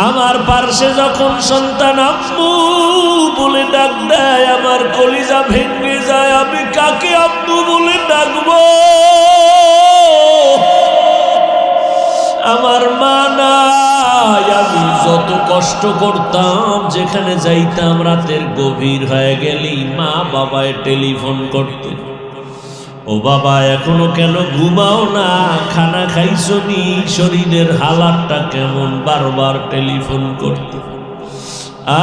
আমার পার্শ্বে যখন সন্তান আম্মু বলে ডাক দেয় আমার কলিজা ভেঙে যায়। আমি কাকে আম্মু বলে ডাকবো? আমার মা নাই। আমি যত কষ্ট করতাম, যেখানে যাইতাম রাতের গভীর হয়ে গেলেই মা বাবায় টেলিফোন করতে, ও বাবা এখনো কেন ঘুমাও না, খানা খাইছো নি, শরীরের হালাতটা কেমন, বারবার টেলিফোন করতে।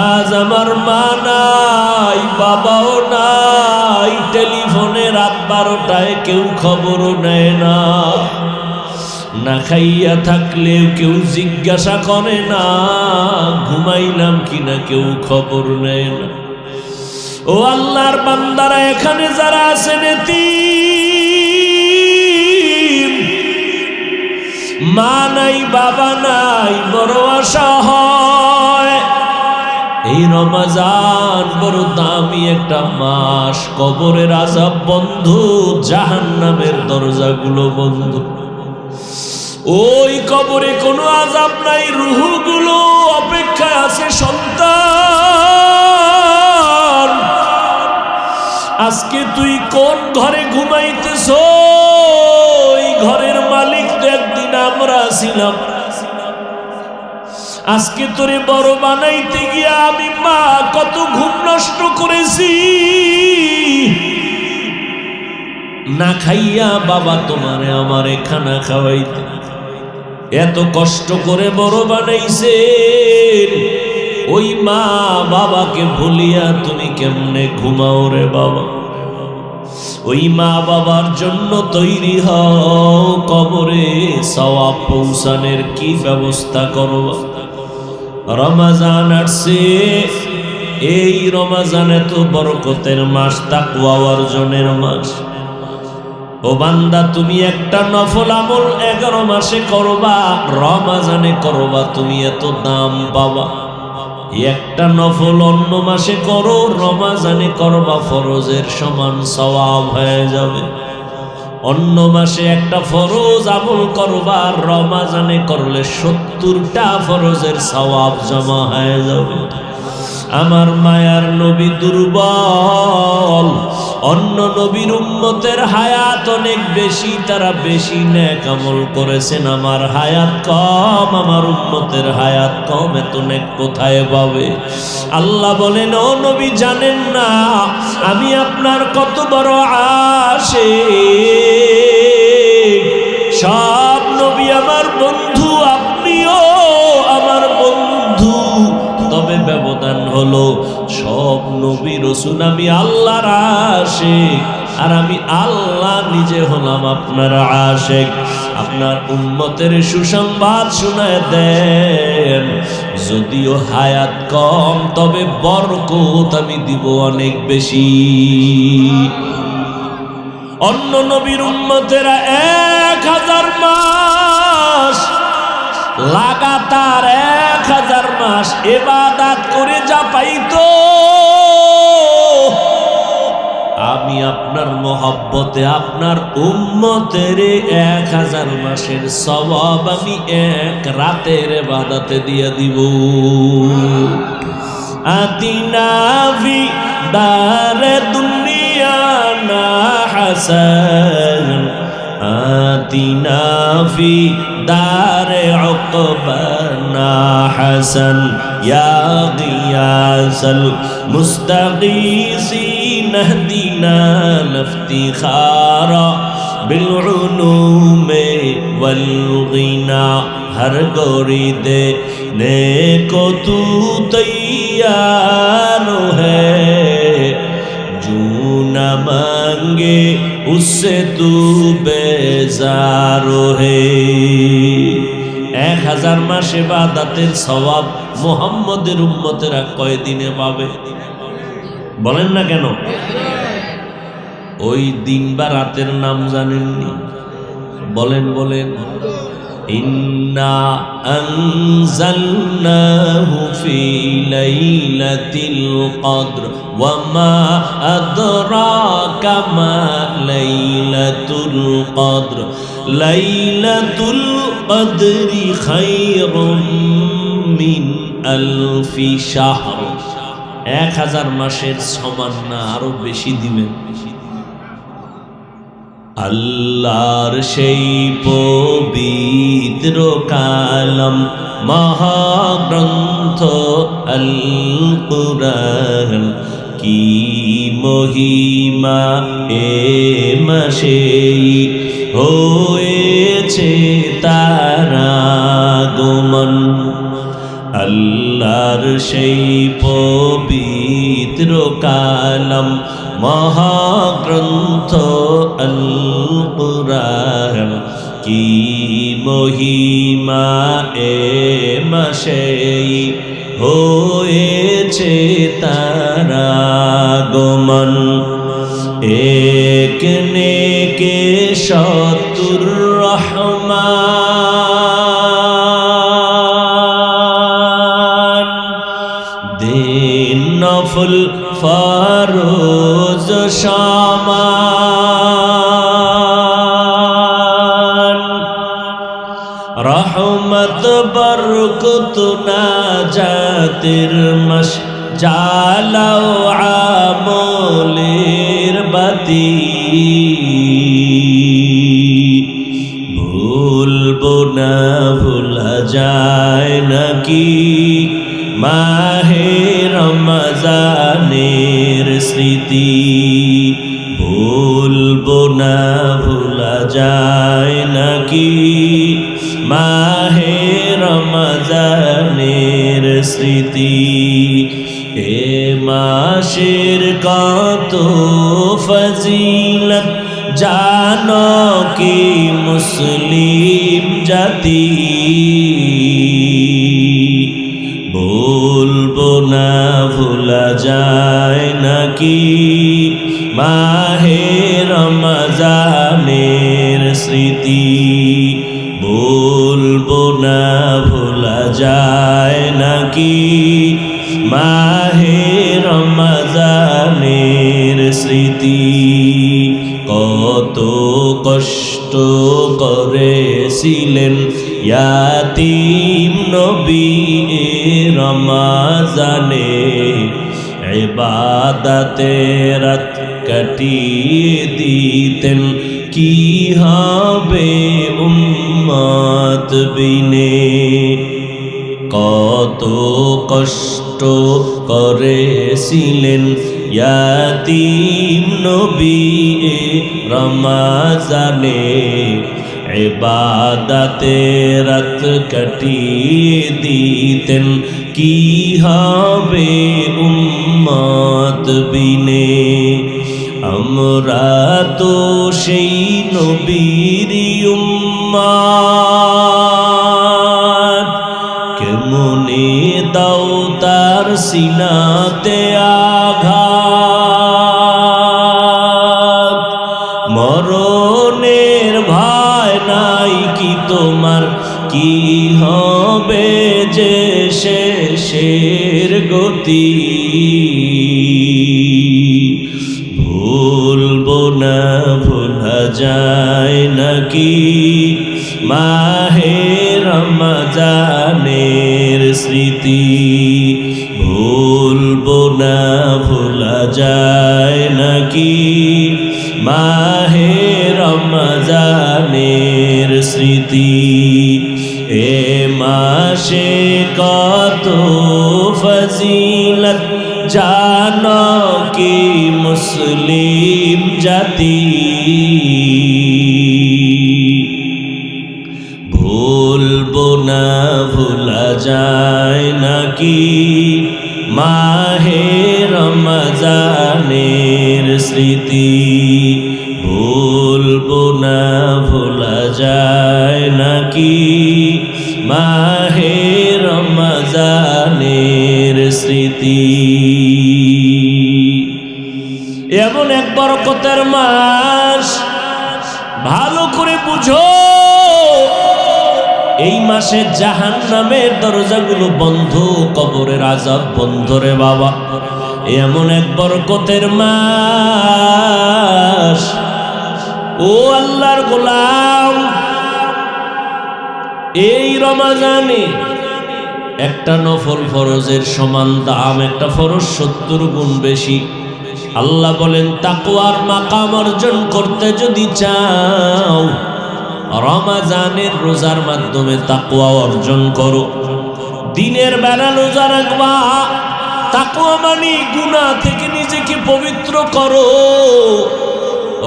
আজ আমার মা নাই, বাবাও নাই, টেলিফোনে রাত 12টায় কেউ খবরও নেয় না। না খাইয়া থাকলেও কেউ জিজ্ঞাসা করে না, ঘুমাইলাম কিনা কেউ খবর নেয় না। ও আল্লাহর বান্দারা, এখানে যারা আছেন এতিম, মা নাই বাবা নাই, বড় আশা হয়। এই রমজান বড় দামি একটা মাস, কবরের আযাব বন্ধ, জাহান্নামের দরজাগুলো বন্ধ। ওই কবরে কোনো আযাব নাই, রূহগুলো অপেক্ষায় আছে সন্তান। আজকে তুই কোন ঘরে ঘুমাইতেছ? এই ঘরের মালিক তো একদিন আমরা ছিলাম। আজকে তোরে বড় বানাইতে গিয়া আমি মা কত ঘুম নষ্ট করেছি। না খাইয়া বাবা তোমারে আমারে খানা খাওয়াইতে এত কষ্ট করে বড় বানাইছে। ওই মা বাবাকে ভুলিয়া তুমি কেমনে ঘুমাও রে বাবা? ওই মা বাবার জন্য তৈরি হও, কবরে সওয়াব পৌঁছানোর কি ব্যবস্থা করো। রমজান আসছে, এই রমজানে তো বরকতের মাস, তাকওয়া অর্জনের মাস। ও বান্দা, তুমি একটা নফল আমল 11 মাসে করবা, রমজানে করবা, তুমি এত দাম পাবা। একটা নফল অন্য মাসে করো, রমজানে করবা, ফরজের সমান সওয়াব হয়ে যাবে। অন্য মাসে একটা ফরজ আমল করবা, রমজানে করলে 70টা ফরজের সওয়াব জমা হয়ে যাবে। আমার মায়ার নবী দুর্বল, অন্য নবীর উম্মতের হায়াত অনেক বেশি, তারা বেশি নেক আমল করেছেন। আমার হায়াত কম, আমার উম্মতের হায়াত কম, এত নেক কোথায় পাবে? আল্লাহ বলেন, ও নবী জানেন না আমি আপনার কত বড় আশিক? সব নবী আমার বন্ধু, আপনিও আমার বন্ধু, তবে ব্যবধান হলো সব নবী রাসূল আমি আল্লাহর আশিক, আর আমি আল্লাহ নিজে হলাম আপনার আশিক। আপনার উম্মতের সুসংবাদ শোনায় দেন, যদিও হায়াত কম তবে বরকত আমি দিব অনেক বেশি। অন্য নবীর উম্মতেরা 1000 মাস লাগাতার 1000 মাস ইবাদত করে যা পাইতো, আমি আপনার মহব্বতে আপনার উম্মতের 1000 মাসের সওয়াব আমি এক রাতের ইবাদতে দিয়ে দিব। আতিনা ফি দারে দুনিয়া না হাসান, আতিনা ফি দারে উকবানা হাসান, ইয়া গিয়াসাল মুস্তাগীসিন ইহদিনা ইফতিখারা বিল উলুমে ওয়াল গিনা। हर गोरी देने को तू तैयार है, जो न मांगे उससे तू बेजार है। 1000 মাস ইবাদতের সওয়াব মুহাম্মদের উম্মতেরা কয় দিনে পাবে? বলেন না কেন? ওই দিন বা রাতের নাম জানেননি? বলেন বলেন। ইন্না আনজালনাহু ফি লাইলাতিল কদর ওয়া মা আদরাকা মা লাইলাতুল কদর, লাইলাতুল কদরি খায়রুম মিন আলফি শাহর, 1000 মাসের সমান না, আরো বেশি দিবেন। আল্লাহর সেই পবিত্র কালাম মহাগ্রন্থ আল কুরআন, কি মহিমা এ মাসেই হয়েছে তার আগমন। আল্লাহর সেই পবিত্র কালাম মহাগ্রন্থ আল কুরআন, কি মহিমা এ মাসেই হয়েছে তার আগমন। এক নেকে শতুর রহমান, দিন নফল ফরজ সমান, রহমত বরকত নাজাতের মাস, জ্বালাও আমলের বাতি। ভুলবো না ভোলা যায় নাকি মাহে রমজানের স্মৃতি, ভুলবো না ভোলা যায় নাকি মাহে রমজানের স্মৃতি। এ মাসের কত ফজিলত জানো কি মুসলিম জাতি, বলবো না ভোলা যায় নাকি মাহে রমজানের স্মৃতি, বলবো না ভোলা যায় নাকি মাহে রমজানের স্মৃতি। কত কষ্ট করেছিলেন ইয়াতীম নবী রমজানে, ইবাদতে রাত কাটিয়ে দিতেন, কি হবে উম্মত বিনে। কত কষ্ট করেছিলেন ইয়াতীম নবী রমজানে, ইবাদতে রাত কাটিয়ে দিতেন, কি হবে উম্মত বিনে। আমরা তো সেই নবীর উম্মত, কেমনে দাও তার সিনাতে আঘাত, মরণের ভয় নাই কি তোমার, কি হবে যে শেষের গতি। ভুলবো না ভোলা যায় নাকি মাহে রমজানের স্মৃতি, ভুলবো না ভোলা যায় নাকি মাহে রমজানের স্মৃতি। এ মাসে কত ফজিলত জানো কি মুসলিম জাতি, ভুলবো না ভোলা যায় নাকি মাহে রমজানের স্মৃতি, ভুলবো না ভোলা যায় নাকি মাহে রমজানের স্মৃতি। এমন এক বরকতের মাস, ভালো করে বুঝো। এই মাসে জাহান্নামের দরজাগুলো বন্ধ, কবরের আযাব বন্ধ রে বাবা। এমন এক বরকতের মাস। ও আল্লাহর গোলাম, এই রমজানে একটা নফল ফরজের সমান দাম, একটা ফরজ 70 গুণ বেশি। আল্লাহ বলেন তাকওয়ার মাকাম অর্জন করতে যদি চাও রমজানের রোজার মাধ্যমে তাকওয়া অর্জন করো। দিনের বেলা রোজা রাখবা, তাকওয়া মানে গুনাহ থেকে নিজেকে পবিত্র করো।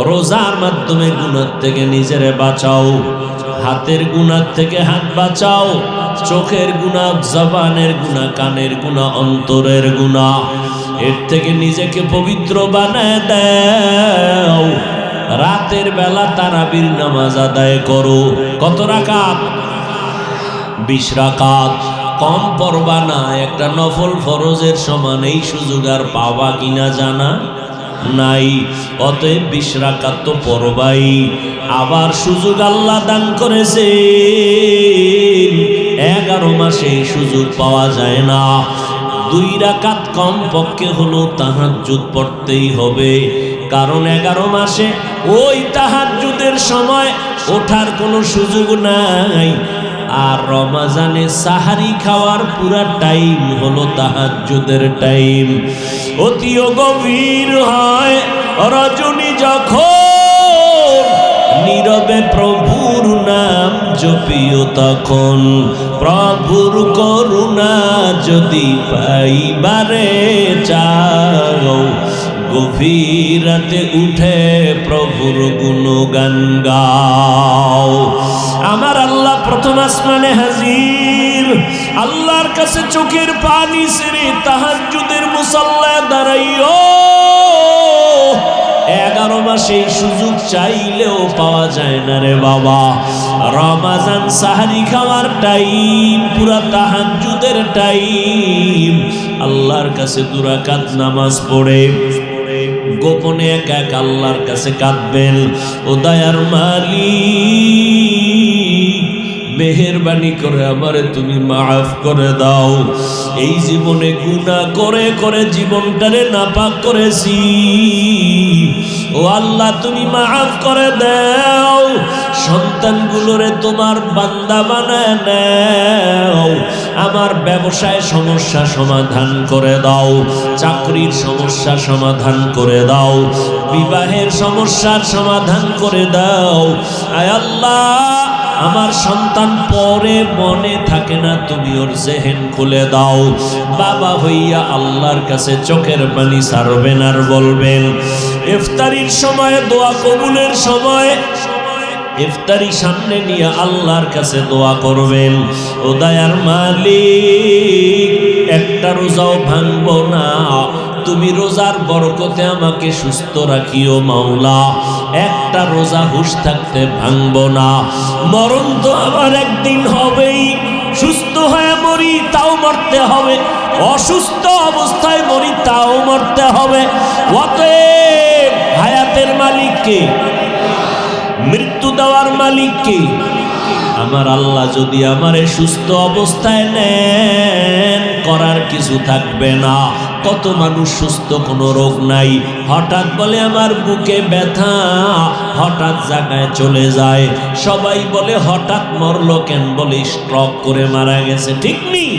রোজার মাধ্যমে গুনাহ থেকে নিজেরে বাঁচাও, হাতের গুনাহ থেকে হাত বাঁচাও, চোখের গুনাহ, জবানের গুনাহ, কানের গুনাহ, অন্তরের গুনাহ, এর থেকে নিজেকে পবিত্র বানায় দাও। রাতের বেলা তারাবির নামাজ আদায় করো। কত রাকাত? 20 রাকাত। কম পড়বা না, একটা নফল ফরজের সমান এই সুযোগ আর পাওয়া কিনা জানা নাই। অতএব 20 রাকাত তো পড়বাই। আবার সুযোগ আল্লাহ দান করেছে, 11 মাসে এই সুযোগ পাওয়া যায় না। 2 রাকাত কম পক্ষে হলো তাহাজ্জুদ পড়তেই হবে, কারণ 11 মাসে ওই তাহাজ্জুদের সময় ওঠার কোনো সুযোগ নাই। আর রমজানে সাহারি খাওয়ার পুরা টাইম হলো তাহাজ্জুদের টাইম। অতিও গভীর হয় রজনী যখন, নীরবে প্রভুর নাম জপিও তখন। প্রভুর করুণা যদি পাইবারে চাও, গভীর রাতে উঠে প্রভুর গুণগান গাও। আমার আল্লাহ প্রথম আসমানে হাজির, আল্লাহর কাছে চোখের পানি ছেড়ে তাহাজ্জুদের মুসাল্লায় দাঁড়াইও। 11 মাসে এই সুযোগ চাইলেও পাওয়া যায় না রে বাবা। রমজান সাহারি খাওয়ার টাইম, পুরা তাহাজ্জুদের টাইম। আল্লাহর কাছে 2 রাকাত নামাজ পড়ে গোপনে একা একা আল্লাহর কাছে কাঁদবেন, ও দয়ার মালিক, মেহেরবানি করে আমারে তুমি মাফ করে দাও। এই জীবনে গুনাহ করে করে জীবনটারে নাপাক করেছি, ও আল্লাহ তুমি মাফ করে দাও। সন্তানগুলোরে তোমার বান্দা বানায় নাও। আমার ব্যবসায় সমস্যা সমাধান করে দাও, চাকরির সমস্যা সমাধান করে দাও, বিবাহের সমস্যার সমাধান করে দাও। আয় আল্লাহ, আমার সন্তান পরে মনে থাকে না, তুমি ওর জেহেন খুলে দাও। বাবা হইয়া আল্লাহর কাছে চোখের পানি ছাড়বেন আর বলবেন, ইফতারির সময় দোয়া কবুলের সময় ইফতারি সামনে নিয়ে আল্লাহর কাছে দোয়া করবেন, ও দয়ার মালিক, একটা রোজাও ভাঙবো না, তুমি রোজার বরকতে আমাকে সুস্থ রাখিও মাওলা। একটা রোজা হুঁশ থাকতে ভাঙবো না। মরণ তো আমার একদিন হবেই, সুস্থ হয়ে মরি তাও মরতে হবে, অসুস্থ অবস্থায় মরি তাও মরতে হবে। অতএব হায়াতের মালিক কে? মৃত্যু দেওয়ার মালিক কে? আমার আল্লাহ যদি আমারে সুস্থ অবস্থায় নেন, করার কিছু থাকবে না। কত মানুষ সুস্থ, কোনো রোগ নাই, হঠাৎ বলে আমার বুকে ব্যথা, হঠাৎ জায়গায় চলে যায়। সবাই বলে হঠাৎ মরলো কেন? বলে স্ট্রোক করে মারা গেছে। ঠিক নেই?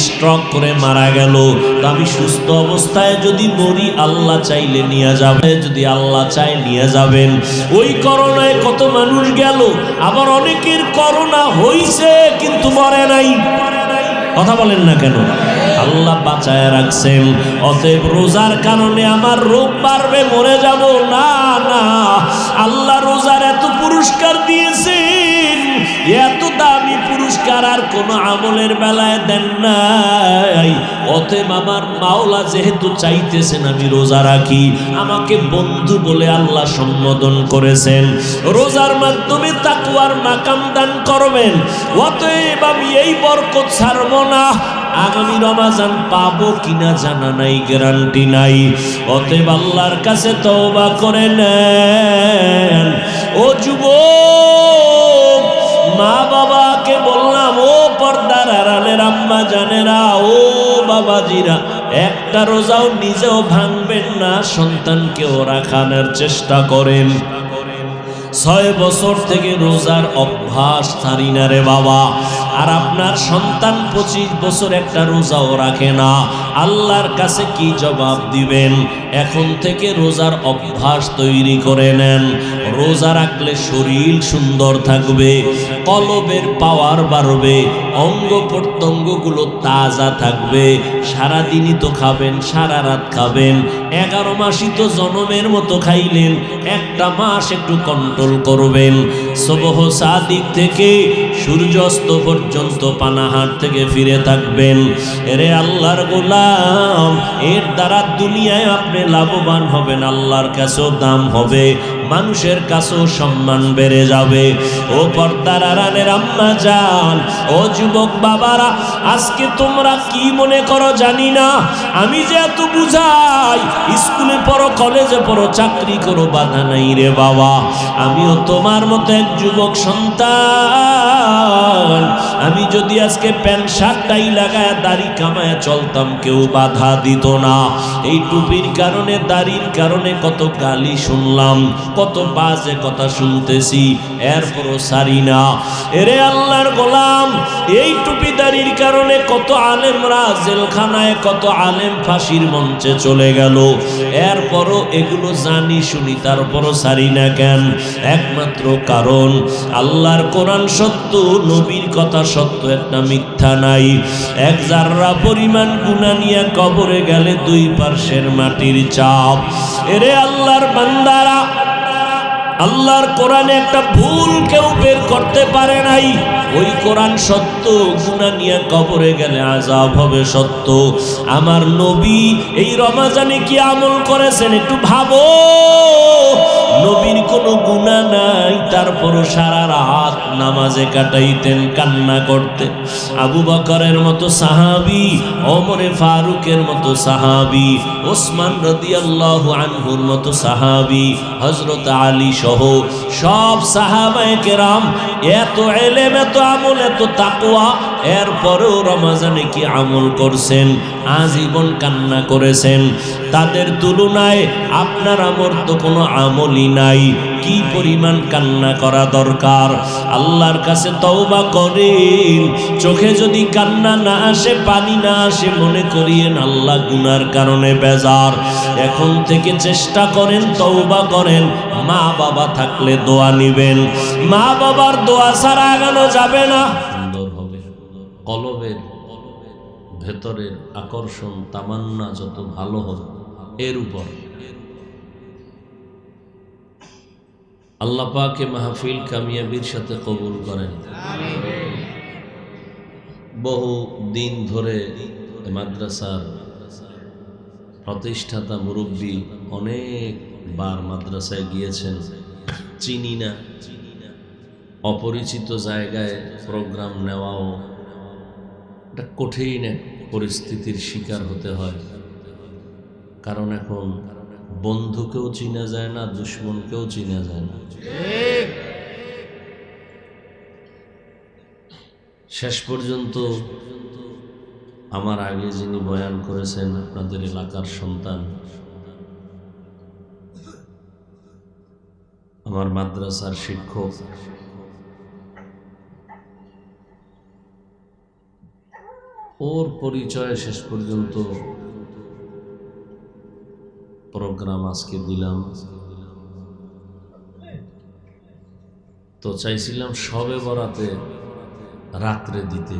স্ট্রোক করে মারা গেল। তো আমি সুস্থ অবস্থায় যদি মরি, আল্লাহ চাইলে নিয়ে যাবে, যদি আল্লাহ চায় নিয়ে যাবেন। ওই করোনায় কত মানুষ গেল, আবার অনেকের করোনা হইছে কিন্তু মরে নাই। কথা বলেন না কেন? আল্লাহ বাঁচায় রাখছেন। অতএব রোজার কারণে আমার রোগ বাড়বে, মরে যাব না, না। আল্লাহ রোজার এত পুরস্কার দিয়েছেন, এত দামি পুরস্কার আর কোন আমলের বেলায় দেন নাই। অতএব আমার মাওলা যেহেতু চাইতেছেন আমি রোজা রাখি, আমাকে বন্ধু বলে আল্লাহ সম্বোধন করেছেন, রোজার মাধ্যমে তাকওয়ার মাকাম দান করবেন। অতএব আমি এই বরকত ছাড়ব না। আগামী রমজান পাবো কিনা জানা নাই, গ্যারান্টি নাই। অতএব আল্লাহর কাছে তওবা করে নেন। ও যুবক, মা বাবাকে বললাম, ও পর্দার আড়ালের আম্মা জানেরা, ও বাবাজিরা, একটা রোজাও নিজেও ভাঙবেন না, সন্তানকেও রাখানোর চেষ্টা করেন। 6 বছর থেকে রোজার অভ্যাস ছাড়ি না রে বাবা। আর আপনার সন্তান 25 বছর একটা রোজাও রাখে না, আল্লাহর কাছে কি জবাব দিবেন? এখন থেকে রোজার অভ্যাস তৈরি করে নেন। রোজা রাখলে শরীর সুন্দর থাকবে, কলবের পাওয়ার বাড়বে, অঙ্গ প্রত্যঙ্গগুলো তাজা থাকবে। সারাদিনই তো খাবেন, সারা রাত খাবেন, 11 মাসই তো জনমের মতো খাইলেন, একটা মাস একটু কন্ট্রোল করবেন। সুবহ সাদিক থেকে সূর্যাস্ত পর্যন্ত পানাহার থেকে ফিরে থাকবেন। এরে আল্লাহর গোলাম, এর দ্বারা দুনিয়ায় আপনি লাভবান হবেন, আল্লাহর কাছেও দাম হবে, মানুষের কাছেও সম্মান বেড়ে যাবে। ও পর্দার আড়ালের আম্মা জান, ও যুবক বাবারা, আজকে তোমরা কি মনে করো জানি না, আমি যে এত বুঝাই, স্কুলে পড়ো, কলেজে পড়ো, চাকরি করো, বাধা নাই রে বাবা। আমিও তোমার মতো এক যুবক সন্তান। আমি যদি আজকে প্যান্ট শার্টটাই লাগায় দাড়ি কামায় চলতাম, কেউ বাধা দিত না। এই টুপির কারণে, দাড়ির কারণে কত গালি শুনলাম, কত বাজে কথা শুনতেছি, এরপরও সারি না। এরে আল্লাহর গোলাম, এই টুপি দাড়ির কারণে কত আলেমরা জেলখানায়, কত আলেম ফাঁসির মঞ্চে চলে গেল, এরপরও এগুলো জানি শুনি, তারপরও সারি না কেন? একমাত্র কারণ আল্লাহর কোরআন সত্য, নবীর কথা সত্য, একটা মিথ্যা নাই। এক জাররা পরিমাণ গুনাহ নিয়ে কবরে গেলে 2 পার্শ্বের মাটির চাপ। এরে আল্লাহর বান্দারা, আল্লাহর কোরআনে একটা ভুল কেউ বের করতে পারে নাই। ওই কোরআন সত্য, গুনাহ নিয়ে কবরে গেলে আযাব হবে সত্য। আমার নবী এই রমজানে কি আমল করেছেন একটু ভাবো। নবীর কোনো গুনাহ নাই, তারপরও সারা রাত নামাজে কাটাইতেন, কান্না করতেন। আবু বকরের মতো সাহাবী, ওমরে ফারুকের মতো সাহাবী, ওসমান রাদিয়াল্লাহু আনহুর মতো সাহাবী, হযরত আলী সহ সব সাহাবায়ে কেরাম এত ইলম, এত আমল, এত তাকওয়া, এরপরেও রমজানে কি আমল করছেন? আজীবন কান্না করেছেন। তাদের তুলনায় আপনার আমার তো কোনো আমলই নাই। কি পরিমাণ কান্না করা দরকার! আল্লাহর কাছে তওবা করেন। চোখে যদি কান্না না আসে, পানি না আসে, মনে করিয়েন আল্লাহ গুনার কারণে বেজার। এখন থেকে চেষ্টা করেন, তওবা করেন। মা বাবা থাকলে দোয়া নিবেন, মা বাবার দোয়া ছাড়া আগানো যাবে না। সুন্দর হবে কলবের ভেতরের আকর্ষণ, তামান্না যত ভালো হবে, এর উপর আল্লাহ পাকে মাহফিল কামিয়াবির সাথে কবুল করেন। বহু দিন ধরে মাদ্রাসার প্রতিষ্ঠাতা মুরব্বী অনেকবার মাদ্রাসায় গিয়েছেন, চিনি না। অপরিচিত জায়গায় প্রোগ্রাম নেওয়াও একটা কঠিন এক পরিস্থিতির শিকার হতে হয়। কারণ এখন বন্ধুকেও চিনা যায় না, দুশ্মনকেও চিনা যায় না। শেষ পর্যন্ত আমার আগে যিনি বয়ান করেছেন, আপনাদের এলাকার সন্তান, আমার মাদ্রাসার শিক্ষক, ওর পরিচয় শেষ পর্যন্ত প্রোগ্রাম আজকে দিলাম। তো চাইছিলাম সবে বরাতে রাত্রে দিতে,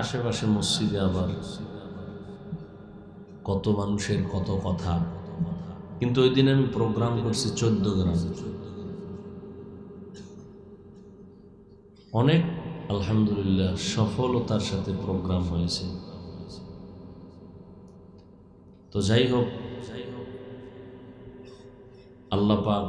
আশেপাশে মসজিদে আবার কত মানুষের কত কথা। কিন্তু ওই দিন আমি প্রোগ্রাম করছি 14 গ্রাম। অনেক আলহামদুলিল্লাহ সফলতার সাথে প্রোগ্রাম হয়েছে। তো যাই হোক, আল্লাহ পাক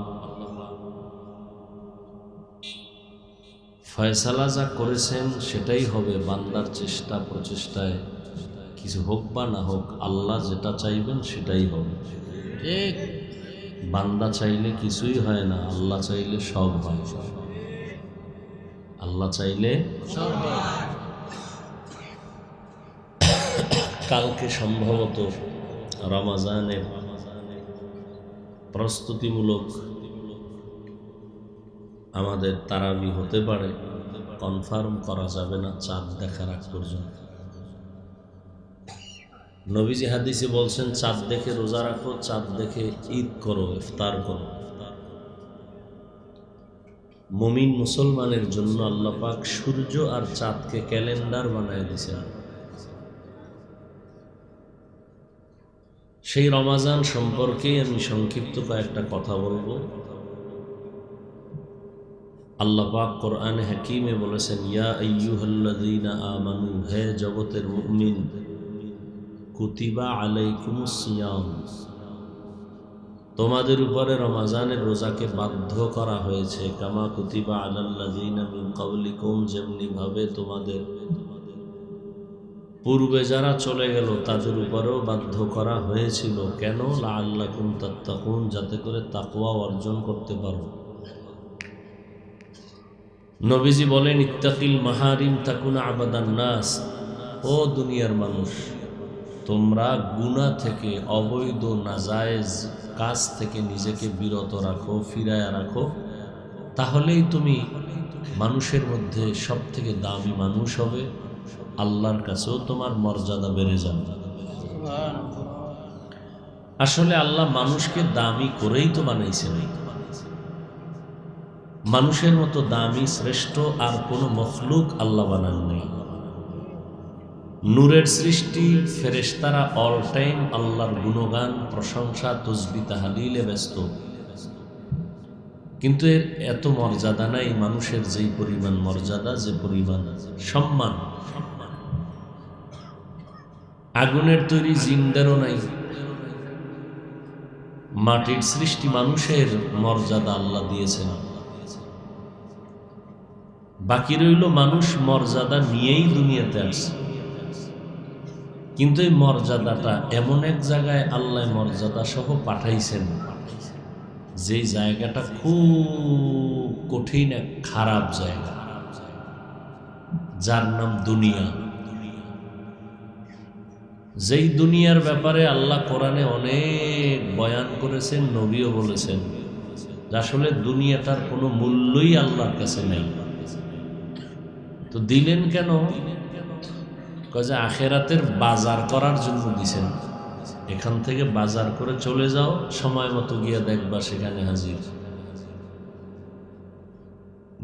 ফয়সালা যা করেছেন সেটাই হবে। বান্দার চেষ্টা প্রচেষ্টায় কিছু হোক বা না হোক, আল্লাহ যেটা চাইবেন সেটাই হবে। ঠিক, বান্দা চাইলে কিছুই হয় না, আল্লাহ চাইলে সব হয়। আল্লাহ চাইলে সব হয়। কালকে সম্ভবত রমজানের প্রস্তুতিমূলক আমাদের তারাবি হতে পারে। কনফার্ম করা যাবে না চাঁদ দেখার আগ পর্যন্ত। নবীজি হাদিসে বলছেন, চাঁদ দেখে রোজা রাখো, চাঁদ দেখে ঈদ করো, ইফতার করো। মুমিন মুসলমানের জন্য আল্লাহ পাক সূর্য আর চাঁদকে ক্যালেন্ডার বানায় দিয়েছেন। সেই রমাজান সম্পর্কে আমি সংক্ষিপ্ত কয়েকটা কথা বলবো। আল্লাহ পাক কোরআনে হাকিমে বলেছেন, ইয়া আইয়ুহাল্লাযীনা আমানু, হে জগতের মুমিন, কুতিবা আলাইকুমুস সিয়াম, তোমাদের উপরে রমাজানের রোজাকে বাধ্য করা হয়েছে, কামা কুতিবা আলাল্লাযীনা মিন ক্বাবলিকুম, যেমনি ভাবে তোমাদের পূর্বে যারা চলে গেল তাদের উপরেও বাধ্য করা হয়েছিল। কেন? লাআল্লাকুম তাত্তাকুন, যাতে করে তাকওয়া অর্জন করতে পারো। নবীজি বলেন, ইত্তাকিল মাহারিম তাকুন আবাদান নাস, ও দুনিয়ার মানুষ, তোমরা গুনাহ থেকে, অবৈধ নাজায়েজ কাজ থেকে নিজেকে বিরত রাখো, ফিরায়া রাখো, তাহলেই তুমি মানুষের মধ্যে সব থেকে দামি মানুষ হবে, আল্লাহর কাছেও তোমার মর্যাদা বেড়ে যাবে। আসলে আল্লাহ মানুষকে দামি করেই তো বানাইছেন। মানুষের মতো দামি শ্রেষ্ঠ আর কোনো মখলুক আল্লাহ বানান নেই। নূরের সৃষ্টি ফেরেশতারা অল টাইম আল্লাহর গুণগান, প্রশংসা, তসবিহ তাহলিলে ব্যস্ত, কিন্তু এর এত মর্যাদা নাই মানুষের যেই পরিমাণ মর্যাদা, যে পরিমাণ সম্মান। আগুনের তৈরি জিনদেরও নাই। মাটির সৃষ্টি মানুষের মর্যাদা আল্লাহ দিয়েছেন। বাকি রইল মানুষ মর্যাদা নিয়েই দুনিয়াতে আসে, কিন্তু এই মর্যাদাটা এমন এক জায়গায় আল্লাহ মর্যাদা সহ পাঠাইছেন, যেই জায়গাটা খুব কঠিন, এক খারাপ জায়গা, যার নাম দুনিয়া। যেই দুনিয়ার ব্যাপারে আল্লাহ কোরআনে অনেক বয়ান করেছেন, নবীও বলেছেন যে আসলে দুনিয়াটার কোনো মূল্যই আল্লাহর কাছে নেই। তো দিলেন কেন? যে আখেরাতের বাজার করার জন্য দিছেন। এখান থেকে বাজার করে চলে যাও, সময় মতো গিয়ে দেখবা সেখানে হাজির।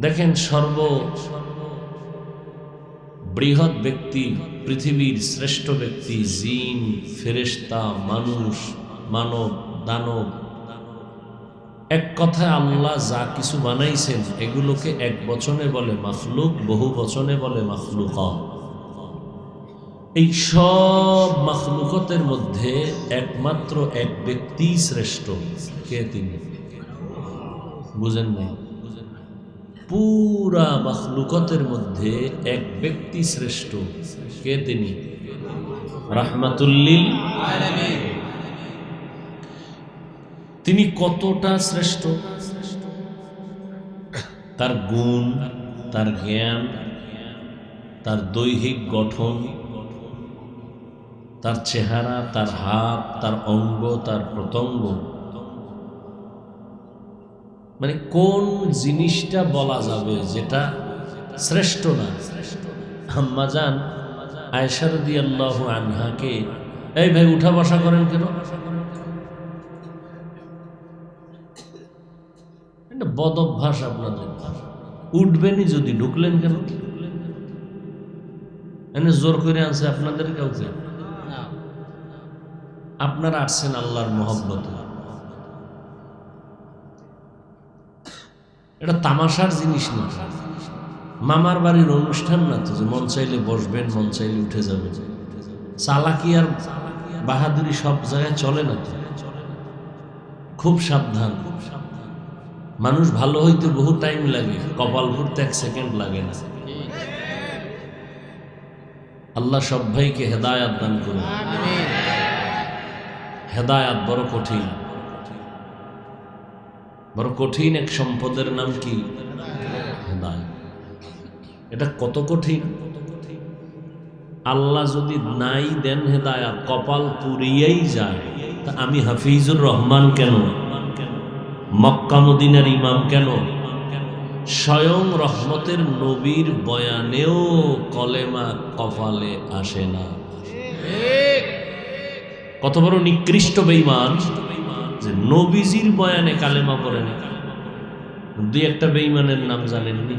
দেখেন, বৃহৎ ব্যক্তি, পৃথিবীর শ্রেষ্ঠ ব্যক্তি, জিন, ফেরেশতা, মানুষ, মানব, দানব, এক কথায় আল্লাহ যা কিছু বানাইছেন এগুলোকে এক বচনে বলে মাখলুক, বহু বচনে বলে মাখলুকা। এই সব মাখলুকতের মধ্যে একমাত্র এক ব্যক্তি শ্রেষ্ঠ। কে তিনি? বুঝেন নাই? পুরা মাখলুকতের মধ্যে এক ব্যক্তি শ্রেষ্ঠ। কে তিনি? রাহমাতুল লিল আলামিন। তিনি কতটা শ্রেষ্ঠ! তার গুণ, তার জ্ঞান, তার দৈহিক গঠন, তার চেহারা, তার হাত, তার অঙ্গ, তার প্রত্যঙ্গ, মানে কোন জিনিসটা বলা যাবে যেটা শ্রেষ্ঠ না? আম্মা জান আয়েশা রাদিয়াল্লাহু আনহাকে, এই ভাই উঠা বসা করেন কেন? এটা বদ অভ্যাস আপনাদের। উঠবেনই যদি, ঢুকলেন কেন? এনে জোর করে আনছে আপনাদের কাউকে? আপনারা আসছেন আল্লাহর মহব্বতে। এটা তামাশার জিনিস না, মামার বাড়ির অনুষ্ঠান না তো যে মন চাইলে বসবেন, মন চাইলে উঠে যাবেন। চালাকি আর বাহাদুরি সব জায়গায় চলে না তো। খুব সাবধান। মানুষ ভালো হইতে বহু টাইম লাগে, কপাল ফুটতে 1 সেকেন্ড লাগে না। আল্লাহ সব ভাইকে হেদায়াত দান করুন। হেদায়াত বড় কঠিন, বড় কঠিন এক সম্পদের নাম কি? হেদায়াত। এটা কত কঠিন! আল্লাহ যদি নাই দেন হেদায়াত, কপাল পুড়িয়েই যায়। তা আমি হাফিজুর রহমান কেন? মক্কা মদিনার ইমাম কেন? স্বয়ং রহমতের নবীর বয়ানেও কলেমা কপালে আসে না। কত বড় নিকৃষ্ট বেঈমান যে নবীজির বয়ানে কালেমা পড়ে না। দুই একটা বেঈমানের নাম জানেননি?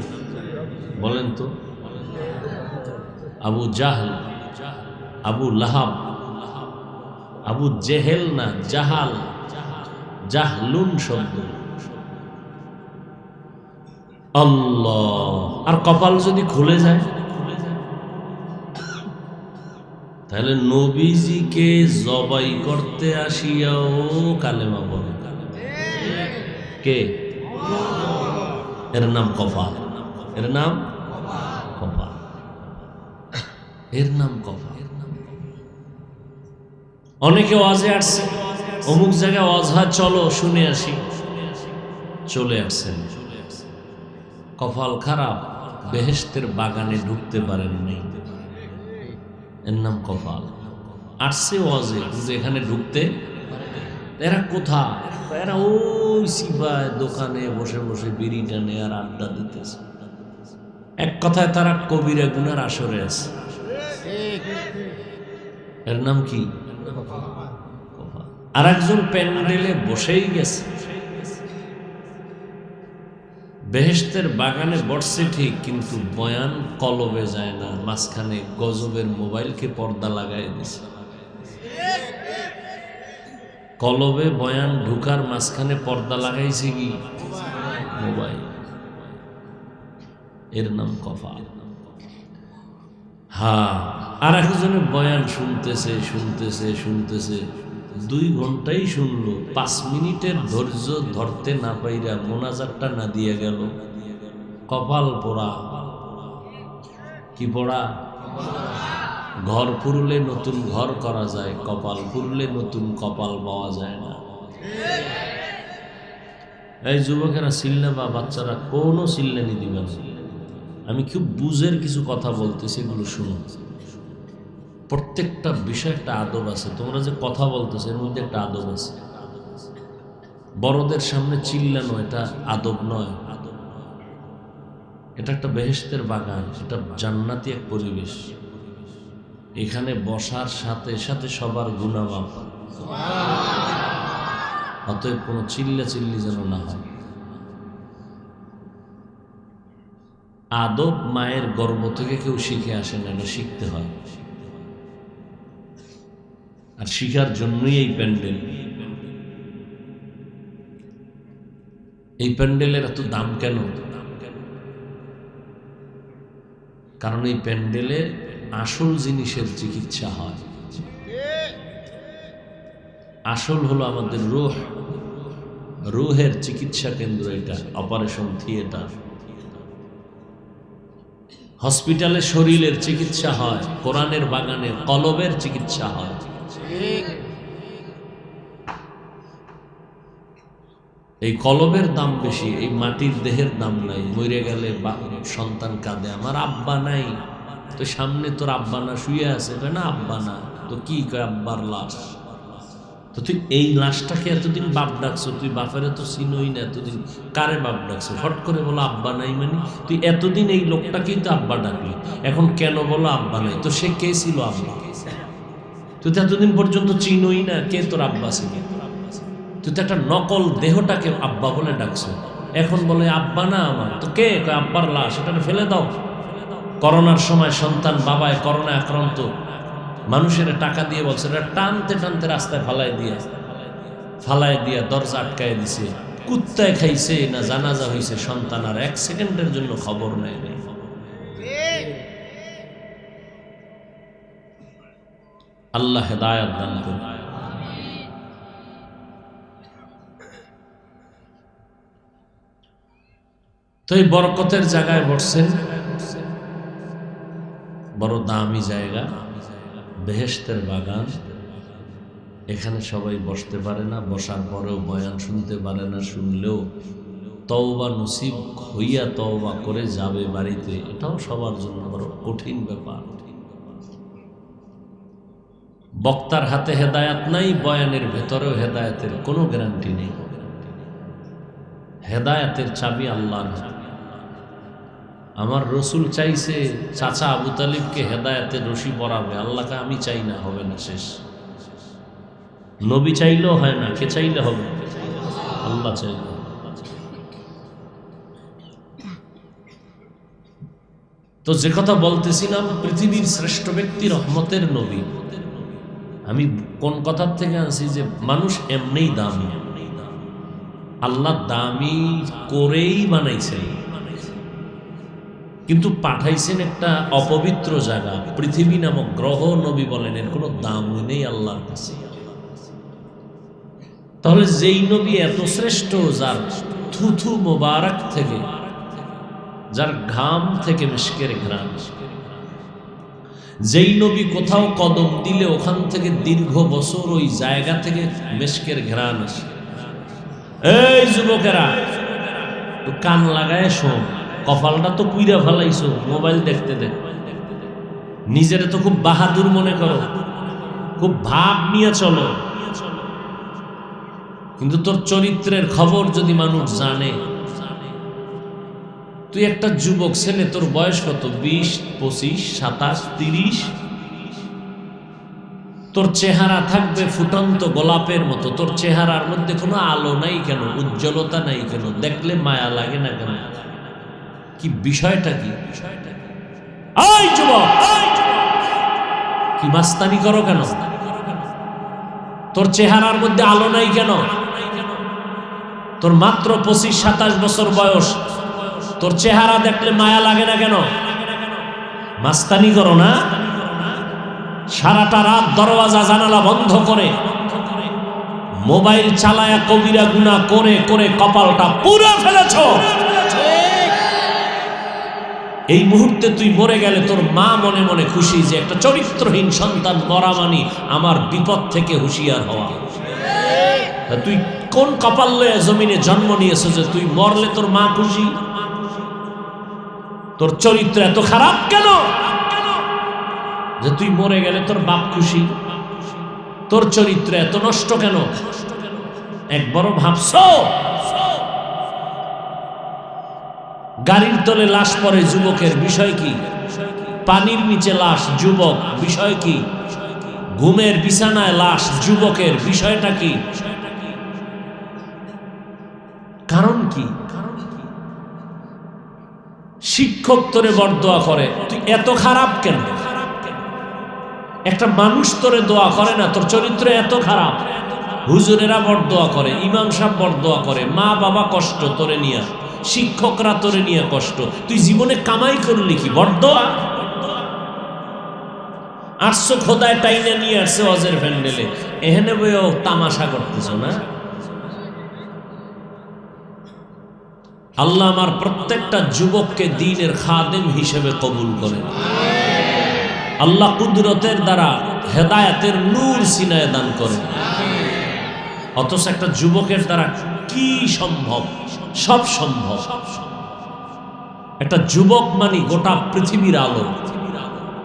বলেন তো। আবু জাহল, আবু লাহাব, আবু জেহেল না জাহাল, জাহলুন শব্দ। আল্লাহ! আর কপাল যদি খুলে যায় তাহলে নবীজিকে জবাই করতে আসিয়াও কালেমা পড়ে। কে? এর নাম কপাল, এর নাম কপাল, এর নাম কপাল। অনেকে ওয়াজে আসছে, অমুক জায়গায় ওয়াজ হয়, চলো শুনে আসি, চলে আসছেন, কপাল খারাপ, বেহেশতের বাগানে ঢুকতে পারেন নাই, এর নাম কপাল। আসছে ওয়াজে কিন্তু এখানে ঢুকতে, এরা কোথা? এরা ওই সিপায় দোকানে বসে বসে বিড়ি টানে আর আড্ডা দিতেছে। এক কথায় তারা কবিরা গুনার আসরে আছে। এর নাম কি? আর একজন প্যান্ডেলে বসেই গেছে, বেহেশতের বাগানে বসছে ঠিক, কিন্তু বয়ান কলবে যায় না, মাঝখানে গজবের মোবাইলকে পর্দা লাগাই দিছে। কলবে বয়ান ঢুকার মাঝখানে পর্দা লাগাইছে কি? মোবাইল। এর নাম কপাল। হ্যাঁ, আর একজনে বয়ান শুনতেছে শুনতেছে শুনতেছে, 2 ঘন্টাই শুনলো, 5 মিনিটের ধৈর্য ধরতে না পাইরা মোনাজাতটা না দিয়ে গেল। কপাল পোড়া। কি পোড়া? ঘর পুরলে নতুন ঘর করা যায়, কপাল পুরলে নতুন কপাল পাওয়া যায় না। এই যুবকেরা সিল্লা বা বাচ্চারা কোনো সিল্লানি দিবে না। আমি খুব বুঝের কিছু কথা বলতেছি, এগুলো শুনো। প্রত্যেকটা বিষয় একটা আদব আছে। তোমরা যে কথা বলতেছো এর মধ্যে একটা আদব আছে। বড়দের সামনে চিল্লানো এটা আদব নয়, এটা একটা বেহেশতের বাগান, এটা জান্নাতি এক পরিবেশ। এখানে বসার সাথে সাথে সবার গুনাহ মাফ। অতএব কোনো চিল্লা চিল্লি যেন না হয়। আদব মায়ের গর্ভ থেকে কেউ শিখে আসে না, এটা শিখতে হয়। আর শিখার জন্যই এই প্যান্ডেল। এই প্যান্ডেলের এত দাম কেন? কারণ এই প্যান্ডেলে আসল জিনিসের চিকিৎসা হয়। আসল হলো আমাদের রূহ, রূহের চিকিৎসা কেন্দ্র এটা, অপারেশন থিয়েটার। হসপিটালে শরীরের চিকিৎসা হয়, কোরআনের বাগানে কলবের চিকিৎসা হয়। এই কলবের দাম বেশি, এই মাটির দেহের দাম নাই। মরে গেলে সন্তান কাঁদে, আমার আব্বা নাই। তো সামনে তোর আব্বা না শুয়ে আছে, না আব্বা না, তো কি কয় আব্বার লাশ। তো তুই এই লাশটাকে এতদিন বাপ ডাকছো, তুই বাপের তো চিনোই না, এতদিন কারে বাপ ডাকছো? হট করে বলো আব্বা নাই, মানে তুই এতদিন এই লোকটাকেই তো আব্বা ডাকলি, এখন কেন বলো আব্বা নাই? তো সে কে ছিল আব্বা? তুই তো এতদিন পর্যন্ত চিনোই না কে তোর আব্বা ছিল। তুই তো একটা নকল দেহটাকে আব্বা বলে ডাকছো, এখন বলে আব্বা না আমার, তো কে? আব্বার লাশ, এটা ফেলে দাও। করোনার সময় সন্তান বাবায় করোনা আক্রান্ত, মানুষের টাকা দিয়ে বলছে, এটা টানতে টানতে রাস্তায় ফালাই দিয়া দরজা আটকায় দিছে। কুত্তায় খাইছে না জানাজা হয়েছে, সন্তান আর 1 সেকেন্ডের জন্য খবর নেয়। আল্লাহ হেদায়েত দান করুন। তো এই বরকতের জায়গায় বসছেন, বড় দামি জায়গা, বেহেশতের বাগান। এখানে সবাই বসতে পারে না, বসার পরেও বয়ান শুনতে পারে না, শুনলেও তওবা নসিব হইয়া তওবা করে যাবে বাড়িতে, এটাও সবার জন্য বড় কঠিন ব্যাপার। বক্তার হাতে হেদায়েত নাই, বয়ানের ভেতরেও হেদায়েতের কোনো গ্যারান্টি নেই। হেদায়েতের চাবি আল্লাহর হাতে। আমার রসুল চাইছে চাচা আবু তালিবকে হেদায়েতের রশি পরাবে, আল্লাহকে আমি চাই না, হবে না, শেষ। নবী চাইলেও হয় না, কে চাইলে হবে? আল্লাহ চাইলে। তো যে কথা বলতেছিলাম, পৃথিবীর শ্রেষ্ঠ ব্যক্তি রহমতের নবী। আমি কোন কথার থেকে আনছি যে মানুষ এমনিই দামি, আল্লাহ দামি করেই বানাইছেন, কিন্তু পাঠাইছেন একটা অপবিত্র জায়গা, পৃথিবী নামক গ্রহ। নবী বলেন এর কোনো দামই নেই আল্লাহর কাছে। তাহলে যেই নবী এত শ্রেষ্ঠ, যার থুথু মোবারক থেকে, যার ঘাম থেকে মিশকের ঘ্রাণ, যেই নবী কোথাও কদম দিলে ওখান থেকে দীর্ঘ বছর ওই জায়গা থেকে মিশকের ঘ্রাণ আসে। এই যুবকেরা, তো কান লাগায় শোন, কপালটা তো পুইরা ফেলাইছো মোবাইল দেখতে দেখতে। নিজেরে তো খুব বাহাদুর মনে করো, খুব ভাব নিয়ে চলো, কিন্তু তোর চরিত্রের খবর যদি মানুষ জানে। তুই একটা যুবক ছেলে, তোর বয়স কত? 20, 25, 27, 30। তোর চেহারা থাকবে ফুটন্ত গোলাপের মতো, তোর চেহারার মধ্যে কোনো আলো নাই কেন, উজ্জ্বলতা নাই কেন, দেখলে মায়া লাগে না কেন? কি বিষয়টা কি? এই যুবক, কি মাস্তানি করো কেন? তোর চেহারার মধ্যে আলো নাই কেন? তোর মাত্র 25-27 বছর বয়স, তোর চেহারা দেখলে মায়া লাগে না কেন? মাস্তানি করো না? সারাটা রাত দরওয়াজা জানালা বন্ধ করে মোবাইল চালায়া কবিরা গুনাহ করে করে কপালটা পুরো ফেলেছ। এই মুহূর্তে তুই মরে গেলে তোর মা মনে মনে খুশি যে একটা চরিত্রহীন সন্তান মরা মানি আমার বিপদ থেকে হুঁশিয়ার হওয়া। তুই কোন কপাল লয়ে জমিনে জন্ম নিয়েছ যে তুই মরলে তোর মা খুশি? তোর চরিত্র এত খারাপ কেন যে তুই মরে গেলে তোর বাপ খুশি? তোর চরিত্র এত নষ্ট কেন? একবারও ভাবছো? গাড়ির তলে লাশ পড়ে যুবকের, বিষয় কি? পানির নিচে লাশ, যুবক, বিষয় কি? ঘুমের বিছানায় লাশ, যুবকের, বিষয়টা কি? কারণ কি? শিক্ষক তোরে বরদোয়া করে, তুই এত খারাপ কেন? একটা মানুষ তোরে দোয়া করে না, তোর চরিত্র এত খারাপ। হুজুরেরা বরদোয়া করে, ইমাম সাহেব বরদোয়া করে, মা বাবা কষ্ট তোরে নিয়ে, শিক্ষকরা তোরে নিয়ে কষ্ট, তুই জীবনে কামাই করলি কি? বরদোয়া। আসছো খোদায় টাইনে নিয়ে আসছে অজের প্যান্ডেলে, এখানে বইও তামাশা করতেছ না? আল্লাহ আমার প্রত্যেকটা যুবককে দ্বীনের খাদেম হিসেবে কবুল করেন। আল্লাহ কুদরতের দ্বারা হেদায়েতের নূর সিনায় দান করেন। অথচ একটা যুবকের দ্বারা কি সম্ভব? সব সম্ভব। একটা যুবক মানি গোটা পৃথিবীর আলো,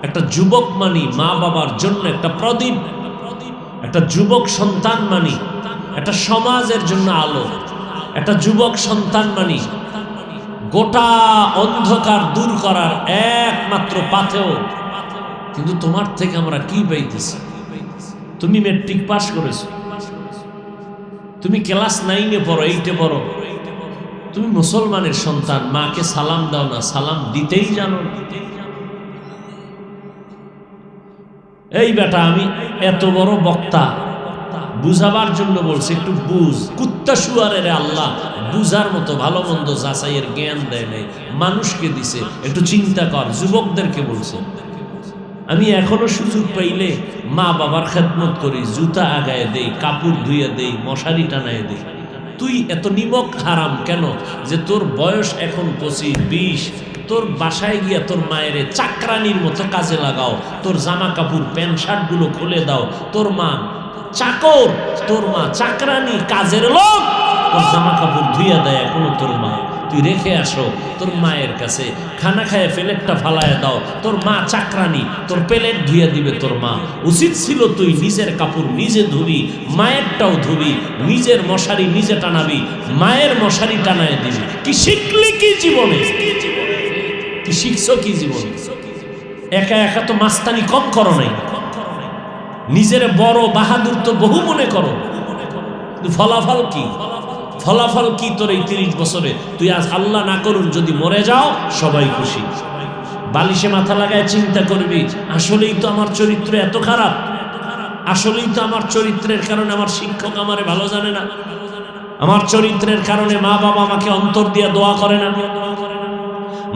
একটা যুবক মানি মা বাবার জন্য একটা প্রদীপ, একটা যুবক সন্তান মানি একটা সমাজের জন্য আলো, একটা যুবক সন্তান মানি গোটা অন্ধকার দূর করার একমাত্র পাথেয়। কিন্তু তোমার থেকে আমরা কি পাইতেছি? তুমি ম্যাট্রিক পাস করেছো, তুমি ক্লাস 9-এ পড়ো, 8-এ পড়ো, তুমি মুসলমানের সন্তান, মাকে সালাম দাও না, সালাম দিতেই জানো না। এই বেটা, আমি এত বড় বক্তা, বুঝাবার জন্য বলছি, একটু বুঝ। কুত্তা শুয়ারের আল্লাহ বুঝার মতো ভালো মন্দ যাচাইয়ের জ্ঞান দেয় নাই, মানুষকে দিছে, একটু চিন্তা কর। যুবকদেরকে বলছে, আমি এখনো সুযোগ পাইলে মা বাবার খেদমত করি, জুতা আগায় দেই, কাপড় ধুয়ে দেই, মশারি টানায় দেই। তুই এত নিমক হারাম কেন যে তোর বয়স এখন 25-20? তোর বাসায় গিয়া তোর মায়ের চাকরানির মতো কাজে লাগাও, তোর জামা কাপড় প্যান্ট শার্ট গুলো খুলে দাও। তোর মা চাকর, তোর মা চাকরানি, কাজের লোক, তোর জামা কাপড় ধুইয়া দেয় এখনো তোর মা। তুই রেখে আসো তোর মায়ের কাছে, খানা খায় প্লেটটা ফালায় দাও। তোর মা চাকরানি, তোর প্লেট ধুইয়া দিবে তোর মা। উচিত ছিল তুই নিজের কাপড় নিজে ধুবি, মায়েরটাও ধুবি, নিজের মশারি নিজে টানাবি, মায়ের মশারি টানায় দিবি। কি শিখলি কি জীবনে? কি শিখছো কি জীবনে? একা একা তো মাস্তানি কম করো নাই, নিজের বড় বাহাদুর তো বহু মনে করো। ফলাফল কি? ফলাফল কি তোর এই 30 বছরে? তুই আজ আল্লাহ না করুন যদি মরে যাও, সবাই খুশি। বালিশে মাথা লাগায় চিন্তা করবি, আসলেই তো আমার চরিত্র এত খারাপ, আসলেই তো আমার চরিত্রের কারণে আমার শিক্ষক আমারে ভালো জানে না, আমার চরিত্রের কারণে মা বাবা আমাকে অন্তর দিয়ে দোয়া করে না,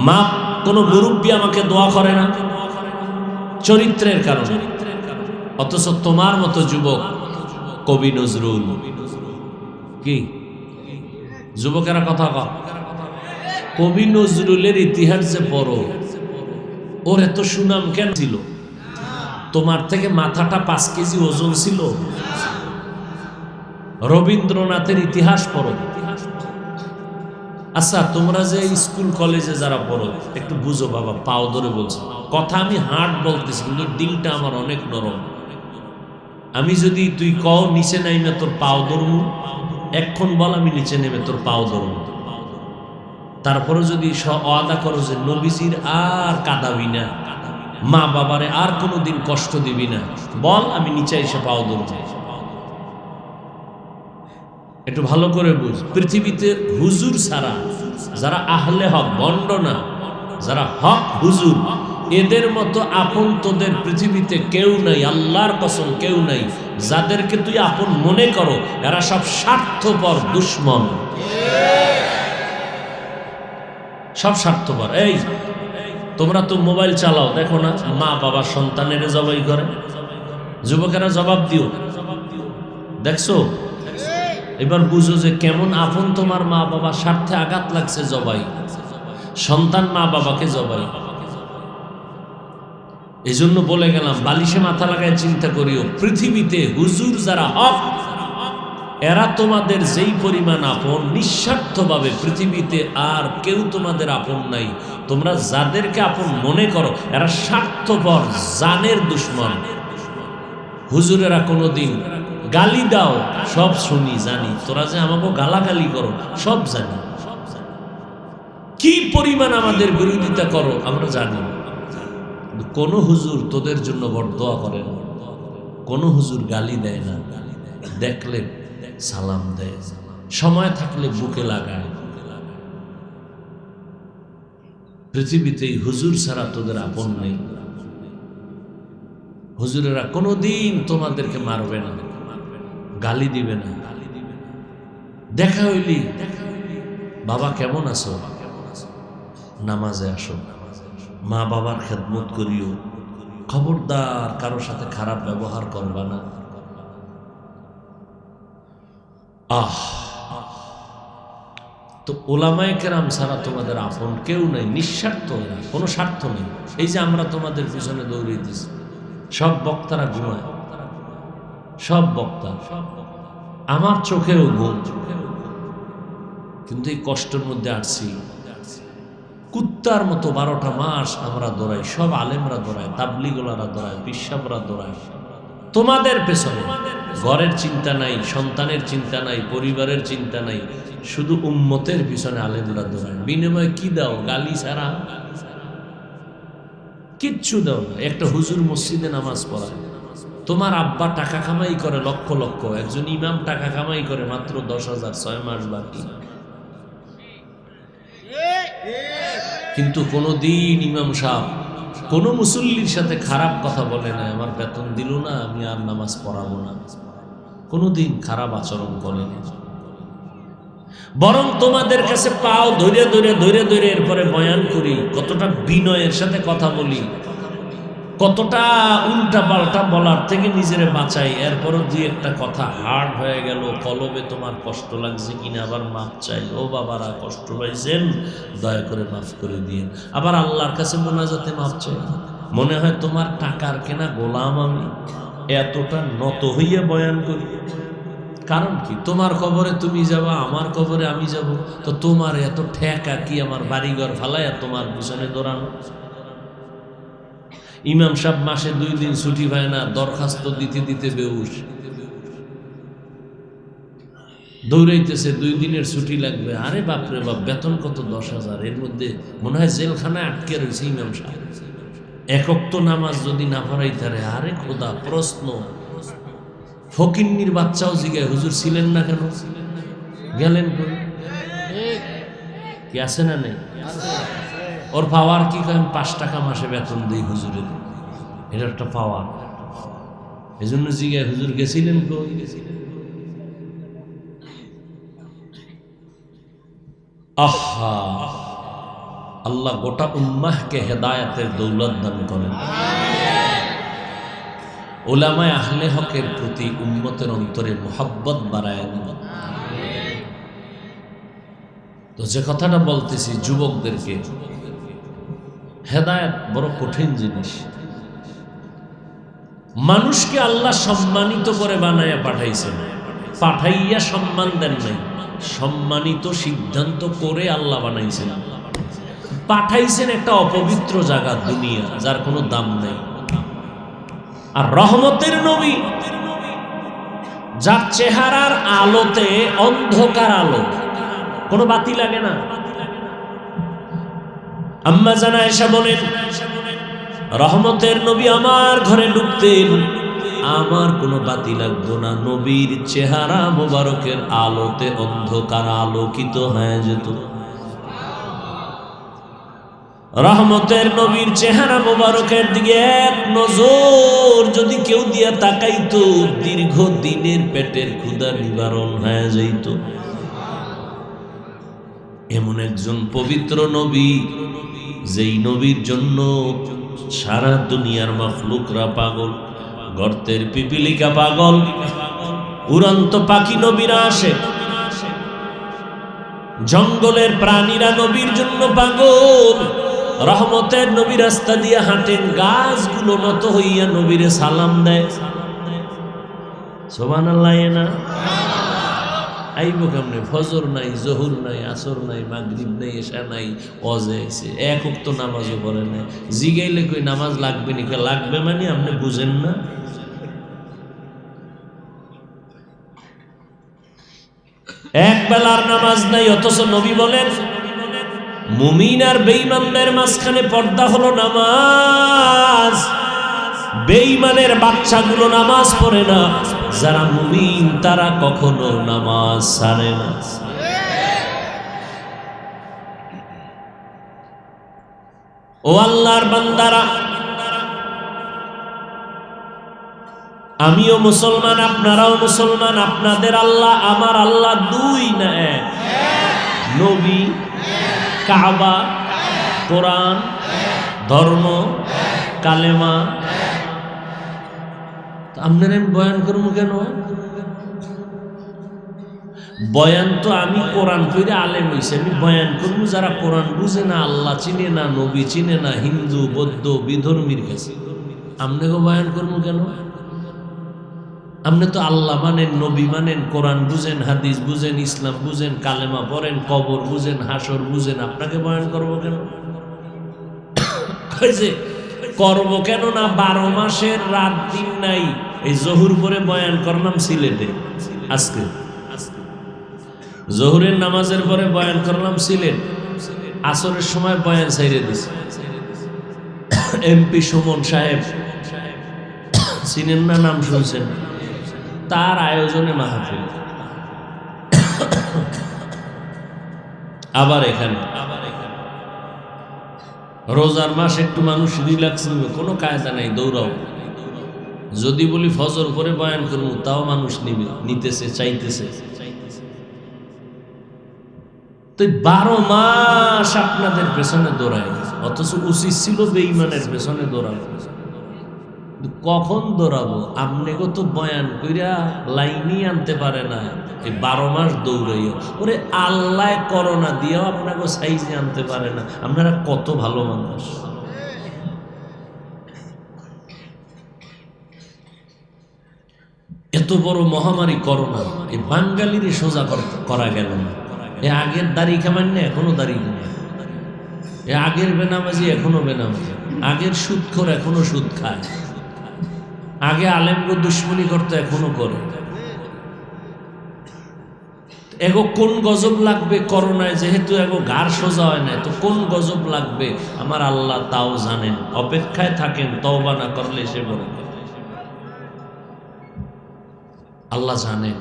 মা কোনো মুরব্বী আমাকে দোয়া করে না, চরিত্রের কারণে। অথচ তোমার মতো যুবক কবি নজরুল, কি যুবকেরা কথা কয়, কবি নজরুলের ইতিহাস যে বড়, ওর এত সুনাম কেন ছিল? তোমার থেকে মাথাটা 5 কেজি ওজন ছিল। রবীন্দ্রনাথের ইতিহাস পড়ো। আচ্ছা, তোমরা যে স্কুল কলেজে যারা পড়ো একটু বুঝো বাবা, পাও ধরে বলছো কথা, আমি হার্ড বলতেছি কিন্তু দিলটা আমার অনেক নরম। আমি যদি তুই কও নিচে নাইমে তোর পাও ধরবো, এক্ষণ বল আমি নিচে নেমে তোর পাও ধরবো। তারপরে যদি ওয়াদা করো যে নবীজির আর কাঁদাবি না, মা বাবারে আর কোনোদিন কষ্ট দিবি না, বল আমি নিচে এসে পাও ধরবো। একটু ভালো করে বুঝ, পৃথিবীতে হুজুর ছাড়া যারা আহলে হক, বন্ড না, যারা হক হুজুর, এদের মতো আপন তোদের পৃথিবীতে কেউ নাই, আল্লাহর কসম কেউ নাই। যাদেরকে তুই আপন মনে করো এরা সব স্বার্থপর দুশ্মন, সব স্বার্থপর। এই তোমরা তো মোবাইল চালাও, দেখো না মা বাবা সন্তানের জবাই করে? যুবকেরা জবাব দিও, দেখছো? এবার বুঝো যে কেমন আপন তোমার মা বাবা, স্বার্থে আঘাত লাগছে জবাই, সন্তান মা বাবাকে জবাই। এই জন্য বলে গেলাম, বালিশে মাথা লাগায় চিন্তা করিও, পৃথিবীতে হুজুর যারা হক, এরা তোমাদের যেই পরিমাণ আপন, নিঃস্বার্থভাবে পৃথিবীতে আর কেউ তোমাদের আপন নাই। তোমরা যাদেরকে আপন মনে করো এরা স্বার্থপর, জানের দুশ্মন। হুজুরেরা কোনোদিন গালি দাও, সব শুনি জানি, তোরা যে আমাকে গালাগালি করো সব জানি, কি পরিমাণ আমাদের বিরোধিতা করো আমরা জানি। কোন হুজুর তোদের জন্য বরদোয়া করে না, কোন হুজুর গালি দেয় না, দেখলে সালাম দেয়, সময় থাকলে বুকে লাগায়। পৃথিবীতে হুজুর ছাড়া তোদের আপন নেই। হুজুরেরা কোনোদিন তোমাদেরকে মারবে না, গালি দিবে না। দেখা হইলি বাবা কেমন আছো, নামাজে আসো, মা বাবার খেদমত করিও, খবরদার কারোর সাথে খারাপ ব্যবহার করবা না। তো ওলামায়ে কেরাম ছাড়া তোমাদের আপন কেউ নাই, নিঃস্বার্থ, কোনো স্বার্থ নেই। এই যে আমরা তোমাদের পিছনে দৌড়িয়ে দিছি, সব বক্তারা ঘুমায়, সব বক্তা, আমার চোখেও ঘুম, কিন্তু এই কষ্টের মধ্যে আসছি। কুত্তার মতো 12টা মাস আমরা দৌড়াই, সব আলেমরা দৌড়ায়, তাবলিগোলারা দৌড়ায়, পিসাবরা দৌড়ায় তোমাদের পেছনে। ঘরের চিন্তা নাই, সন্তানের চিন্তা নাই, পরিবারের চিন্তা নাই, শুধু উম্মতের পিছনে আলেমরা দৌড়ায়। বিনিময়ে কি দাও? গালি ছাড়া কিচ্ছু দাও না। একটা হুজুর মসজিদে নামাজ পড়ায়, তোমার আব্বা টাকা কামাই করে লক্ষ লক্ষ, একজন ইমাম টাকা কামাই করে মাত্র 10,000, 6 মাস বাকি। কিন্তু কোনোদিন ইমাম সাহেব কোনো মুসল্লির সাথে খারাপ কথা বলে না, আমার বেতন দিল না আমি আর নামাজ পড়াবো না, কোনোদিন খারাপ আচরণ করে না। বরং তোমাদের কাছে পাও ধরে ধরে ধরে ধরে এরপরে বয়ান করি, কতটা বিনয়ের সাথে কথা বলি, কতটা উল্টা পাল্টা বলার থেকে নিজেরে বাঁচাই। এরপরও দুই একটা কথা হার্ড হয়ে গেল, কলবে তোমার কষ্ট লাগছে কিনা আবার মাপ চাই, ও বাবারা কষ্ট পাইছেন দয়া করে মাফ করে দিয়ে, আবার আল্লাহর কাছে মোনাজাতে মাপ চাই। মনে হয় তোমার টাকার কেনা গোলাম আমি, এতটা নত হইয়া বয়ান করি। কারণ কি? তোমার কবরে তুমি যাবা, আমার কবরে আমি যাব, তো তোমার এত ঠেকা কি আমার বাড়িঘর ফালাইয়া তোমার পিছনে দৌড়ানো? ইমাম সাহেব মাসে 2 দিন ছুটি পায় না, দরখাস্ত দিতে দিতে বেউস। দৌড়াইতেছে, 2 দিনের ছুটি লাগবে। আরে বাপরে বাপ, বেতন কত? 10,000। এর মধ্যে মনে হয় জেলখানায় আটকে রয়েছে ইমাম সাহেব। একক তো নামাজ যদি না পড়াইতারে, আরে খোদা প্রশ্ন। ফকিন্নির বাচ্চাও জিগায়, হুজুর ছিলেন না কেন, গেলেন কই? কি আছে না নেই? ওর পাওয়ার কি? আমি 5 টাকা মাসে বেতন দিই হুজুরের, এটা একটা পাওয়ার। এই জন্য জিগায়, হুজুর গেছিলেন কই? আহা, আল্লাহ গোটা উম্মাহকে হেদায়েতের দৌলত দান করেন। উলামায়ে আহলে হকের প্রতি উম্মতের অন্তরে মুহাব্বত বাড়ায় দেন। তো যে কথাটা বলতেছি যুবকদেরকে, হেদায়েত বড় কঠিন জিনিস। মানুষকে আল্লাহ সম্মানিত করে বানায়া পাঠাইছেন, পাঠাইয়া সম্মান দেন নাই, সম্মানিত সিদ্ধান্ত করে আল্লাহ বানাইছেন। পাঠাইছেন একটা অপবিত্র জায়গা, দুনিয়া, যার কোনো দাম নেই। আর রহমতের নবী, যার চেহারার আলোতে অন্ধকার আলো, কোনো বাতি লাগে না। আম্মা জানা আয়েশা বলেন, রহমতের নবী আমার ঘরে ঢুকতেন, আমার কোনো বাতি লাগতো না, নবীর চেহারা মোবারকের আলোতে অন্ধকার আলোকিত হয়ে যেত। রহমতের নবীর চেহারা মোবারকের দিকে এক নজর যদি কেউ দিয়া তাকাইতো, দীর্ঘ দিনের পেটের ক্ষুধা নিবারণ হয়ে যাইত। এমন একজন পবিত্র নবী, যেই নবীর জন্য সারা দুনিয়ার মাখলুকরা পাগল, গর্তের পিপিলিকা পাগল, উড়ন্ত পাখি নবীরা আসে, জঙ্গলের প্রাণীরা নবীর জন্য পাগল। রহমতের নবী রাস্তা দিয়ে হাঁটেন, গাছগুলো নত হইয়া নবীরে সালাম দেয়। সুবহানাল্লাহ না? আইব কেমনে? ফজর নাই, জহুর নাই, আসর নাই, মাগরিব নাই, এশা নাই, ওয়াজে আইছে, এক ওয়াক্ত নামাজও পড়ে নাই। জিগাইলে কই নামাজ লাগবে নাকি? লাগবে মানে আপনি বুঝেন না। এক বেলার নামাজ নাই, অথচ নবী বলেন মুমিন আর বেঈমানদের মাঝখানে পর্দা হলো নামাজ। বেঈমানের বাচ্চাগুলো নামাজ পড়ে না, যারা মুমিন তারা কখনো নামাজ ছাড়ে না। ও আল্লাহর বান্দারা, আমিও মুসলমান, আপনারাও মুসলমান। আপনাদের আল্লাহ আমার আল্লাহ দুই না এক? নবী, কাবা, কোরআন, ধর্ম, কালেমা। আপনারা আমি বয়ান করবো কেন? বয়ান তো আমি কোরআন পড়ে আলেম হইছি, আমি বয়ান করবো যারা কোরআন বুঝে না, আল্লাহ চিনে না, নবী চিনে না, হিন্দু বৌদ্ধ বিধর্মীর কাছে। আপনাকে বয়ান করবো কেন? আপনি তো আল্লাহ মানেন, নবী মানেন, কোরআন বুঝেন, হাদিস বুঝেন, ইসলাম বুঝেন, কালেমা পড়েন, কবর বুঝেন, হাসর বুঝেন, আপনাকে বয়ান করবো কেন? করবো কেন না? 12 মাসের রাত দিন নাই। এই জহুর পরে বয়ান করলাম সিলেটে, আজকে জহুরের নামাজের পরে বয়ান করলাম সিলেট, আসরের সময় বয়ান ছাইরে দিছে। এমপি সুমন সাহেব, চিনেন না? নাম শুনছেন? তার আয়োজনে মাহফিল। আবার এখানে রোজার মাস, একটু মানুষ রিল্যাক্স নিবে, কোনো কায়দা নাই, দৌড়াও। যদি বলি ফজর করে বয়ান করবো, তাও মানুষ নিবে, নিতেছে, চাইতেছে। তো 12 মাস আপনাদের পেছনে দৌড়ায়, অথচ উচিত ছিল বেঈমানের পেছনে দৌড়ানো। কখন দৌড়াবো? আপনাকে তো বয়ান কইরা লাইনই আনতে পারে না, এই 12 মাস দৌড়াইও। ওরে আল্লাহ করোনা দিয়েও আপনাকে সাইজে আনতে পারে না। আপনারা কত ভালো মানুষ। এত বড় মহামারী করোনা, এই বাঙালির সোজা করা গেল না। এ আগের দাড়ি খামান না, এখনো দাড়ি খায়। এ আগের বেনামাজি এখনো বেনামাজি, আগের সুদখোর এখনো সুদ খায়, আগে আলেমকে দুশ্মনী করতে এখনো করে। এগো কোন গজব লাগবে করোনায়, যেহেতু এগো ঘাড় সোজা হয় না, তো কোন গজব লাগবে আমার আল্লাহ তাও জানেন। অপেক্ষায় থাকেন, তওবা না করলে সে বলে আল্লাহ জানেন।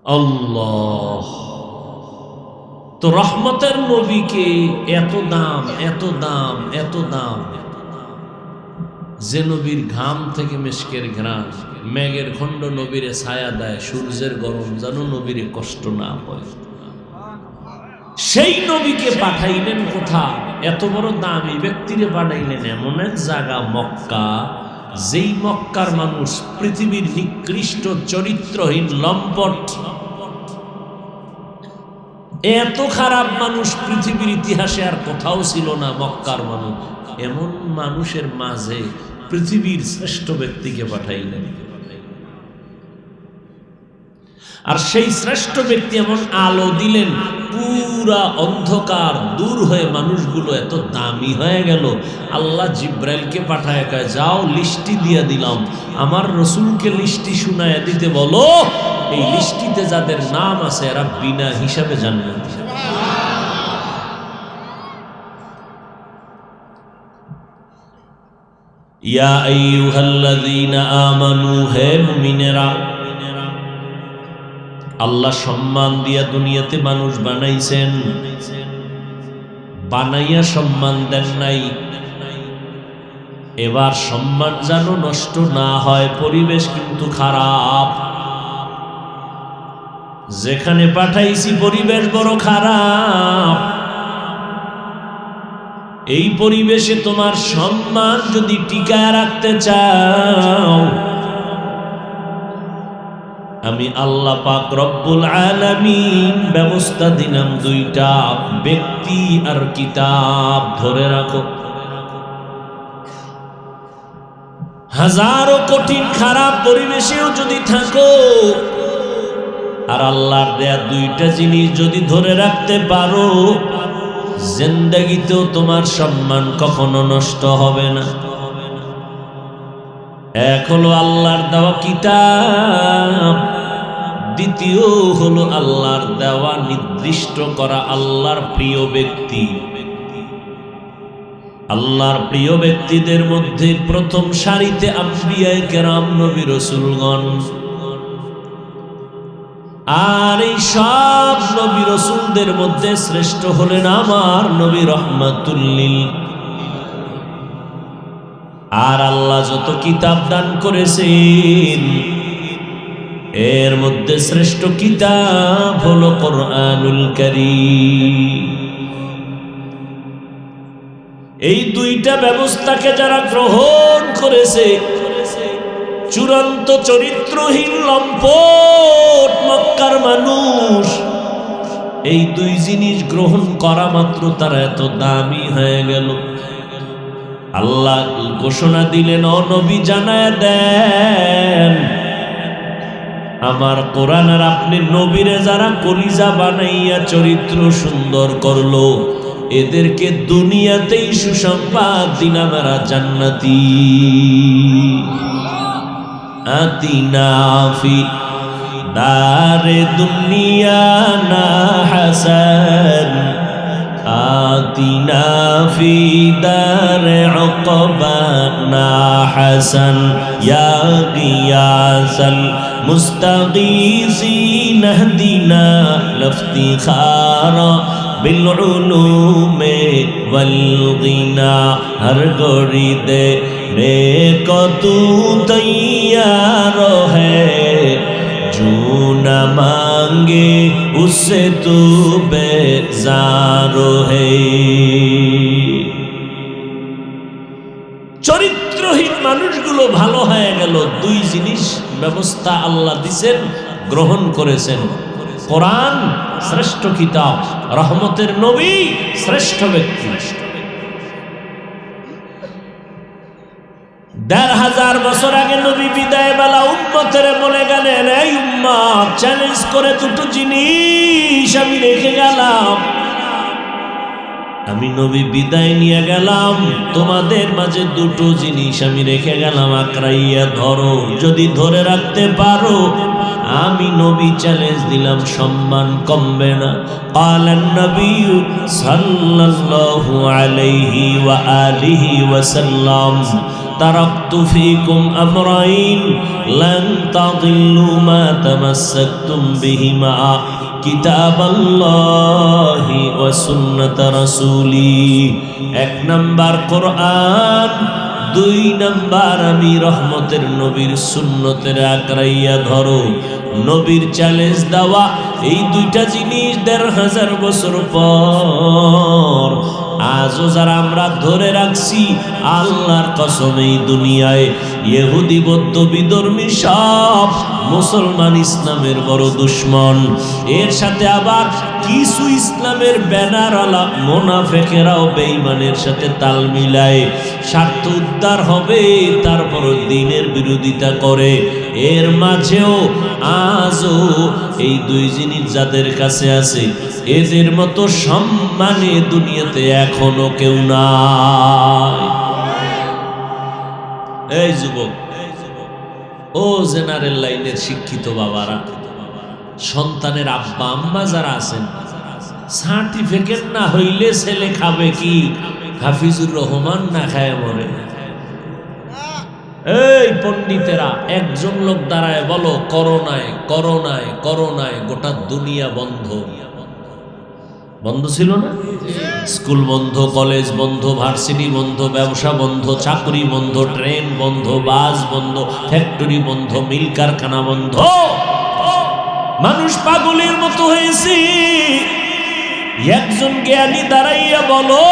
আল্লাহ তো রহমতের নবীকে এত দাম, এত দাম, এত দাম, যে নবীর ঘাম থেকে মেশকের ঘ্রাণ, মেঘের খণ্ড নবীরে ছায়া দেয়, সূর্যের গরম যেন নবীরে কষ্ট না হয়। সেই নবীকে পাঠাইলেন কোথা? এত বড় দামি ব্যক্তিরে পাঠাইলেন এমন এক জায়গা মক্কা, যেই মক্কার মানুষ পৃথিবীর নিকৃষ্ট চরিত্রহীন লম্পট, এত খারাপ মানুষ পৃথিবীর ইতিহাসে আর কোথাও ছিল না। মক্কার মানুষ, এমন মানুষের মাঝে পৃথিবীর শ্রেষ্ঠ ব্যক্তিকে পাঠাইলেন। আর সেই শ্রেষ্ঠ ব্যক্তি এমন আলো দিলেন, পুরা অন্ধকার দূর হয়ে মানুষগুলো এত দামি হয়ে গেল। আল্লাহ জিব্রাইলকে পাঠায় কয়, যাও লিস্টি দিয়ে দিলাম, আমার রসুলকে লিস্টি শুনায় দিতে বলো, এই লিস্টিতে যাদের নাম আছে এরা বিনা হিসাবে জান্নাত। ইয়া আইয়ুহাল্লাযীনা আমানু, হে মুমিনেরা, আল্লাহ সম্মান দিয়া দুনিয়াতে মানুষ বানাইছেন, বানাইয়া সম্মান দেন নাই। এবার সম্মান যেন নষ্ট না হয়, পরিবেশ কিন্তু খারাপ। যেখানে পাঠাইছি পরিবেশ বড় খারাপ। এই পরিবেশে তোমার সম্মান যদি টিকায় রাখতে চাও, আমি আল্লাহ পাক রব্বুল আলামিন ব্যবস্থা দিলাম দুইটা, ব্যক্তি আর কিতাব। ধরে রাখো, হাজারো কঠিন খারাপ পরিবেশেও যদি থাকো, আর আল্লাহর দেয়া দুইটা জিনিস যদি ধরে রাখতে পারো, জিন্দেগিতেও তোমার সম্মান কখনো নষ্ট হবে না। এক হলো আল্লাহর দেওয়া কিতাব, দ্বিতীয় হলো আল্লাহর দেওয়া নির্দিষ্ট করা আল্লাহর প্রিয় ব্যক্তি। আল্লাহর প্রিয় ব্যক্তিদের মধ্যে প্রথম সারিতে আম্বিয়ায়ে কেরাম, নবী রাসূলগণ। আর এই সব নবী রাসূলদের মধ্যে শ্রেষ্ঠ হলেন আমার নবী রহমাতুল লিল। আর আল্লাহ যত কিতাব দান করেছেন, এর মধ্যে শ্রেষ্ঠ কিতাব হলো কোরআনুল কারীম। এই দুইটা ব্যবস্থাকে যারা গ্রহণ করেছে, চূড়ান্ত চরিত্রহীন লম্পট মক্কার মানুষ, এই দুই জিনিস গ্রহণ করা মাত্র তারা এত দামি হয়ে গেল। আল্লাহ ঘোষণা দিলেন, ও নবী জানায় দেন, আমার কোরআন আর আপনি নবীরে যারা কলিজা বানাইয়া চরিত্র সুন্দর করলো, এদেরকে দুনিয়াতেই সুসংবাদ দিলাম এরা জান্নাতি। আতিনা ফি দারে দুনিয়া না হাসান, আতিনা ফি দারে উকবা না হাসান, ইয়া গিয়াসাল মুস্তাগীসিন ইহদিনা লিফতিখারা বিল উলুমে ওয়াল গিনা। হর গড়ি দে রে কতু তৈয়ার হ্যায়, जो न मांगे उससे तू बेजार है। চরিত্রহীন মানুষগুলো ভালো হয়ে গেল, দুই জিনিস ব্যবস্থা আল্লাহ দিছেন, গ্রহণ করেছেন। কোরআন শ্রেষ্ঠ কিতাব, রহমতের নবী শ্রেষ্ঠ ব্যক্তি। ১,৫০০ বছর আগে নবী বিদায় বেলা উম্মতের বলে গেলেন, এই উম্মত, চ্যালেঞ্জ করে দুটো জিনিস আমি রেখে গেলাম। আমি নবী বিদায় নিয়ে গেলাম, তোমাদের মাঝে দুটো জিনিস আমি রেখে গেলাম, আঁকড়াইয়া ধরো। যদি ধরে রাখতে পারো, আমি নবী চ্যালেঞ্জ দিলাম, সম্মান কমবে না। ক্বালান নবী সাল্লাল্লাহু আলাইহি ওয়া আলিহি ওয়াসাল্লাম, তারাকতু ফীকুম আমরাইন লান তাদিল্লু মা তামাসসাকতুম বিহিমা, কিতাবাল্লাহি ওয়া সুন্নাত রাসূলি। এক নাম্বার কোরআন, দুই নাম্বার আমি রহমতের নবীর সুন্নতের আঁকড়াইয়া ধরো। নবীর চ্যালেঞ্জ দেওয়া এই দুইটা জিনিস ১৫০০ বছর পর আজও যারা আমরা ধরে রাখছি, আল্লাহর কসম এই দুনিয়ায় ইহুদি বৌদ্ধ বিধর্মী সব মুসলমান ইসলামের বড় দুশ্মন। এর সাথে আবার কিছু ইসলামের ব্যানারওয়ালা মুনাফিকেরাও বেঈমানের সাথে তাল মিলায়, স্বার্থ উদ্ধার হবে তারপরও দ্বীনের বিরোধিতা করে। এর মাঝেও আজও এই দুই জিনিস যাদের কাছে আছে, এদের মতো সম্মানে দুনিয়াতে এখনো কেউ নাই। এই যুবক, ও জেনারেল লাইনের শিক্ষিত বাবারা, সন্তানের আব্বা আম্মা যারা আছেন, সার্টিফিকেট না হইলে ছেলে খাবে কি? হাফিজুর রহমান না খায় মরে। এই পণ্ডিতেরা, একজন লোক দাঁড়ায় বলো, করোনায় করোনায় করোনায় গোটা দুনিয়া বন্ধ। বন্ধ ছিল না? স্কুল বন্ধ, কলেজ বন্ধ, ভার্সিটি বন্ধ, ব্যবসা বন্ধ, চাকরি বন্ধ, ট্রেন বন্ধ, বাস বন্ধ, ফ্যাক্টরি বন্ধ, মিল কারখানা বন্ধ। মানুষ পাগলের মতো হয়েছে। একজন জ্ঞানী দাঁড়াইয়া বলো,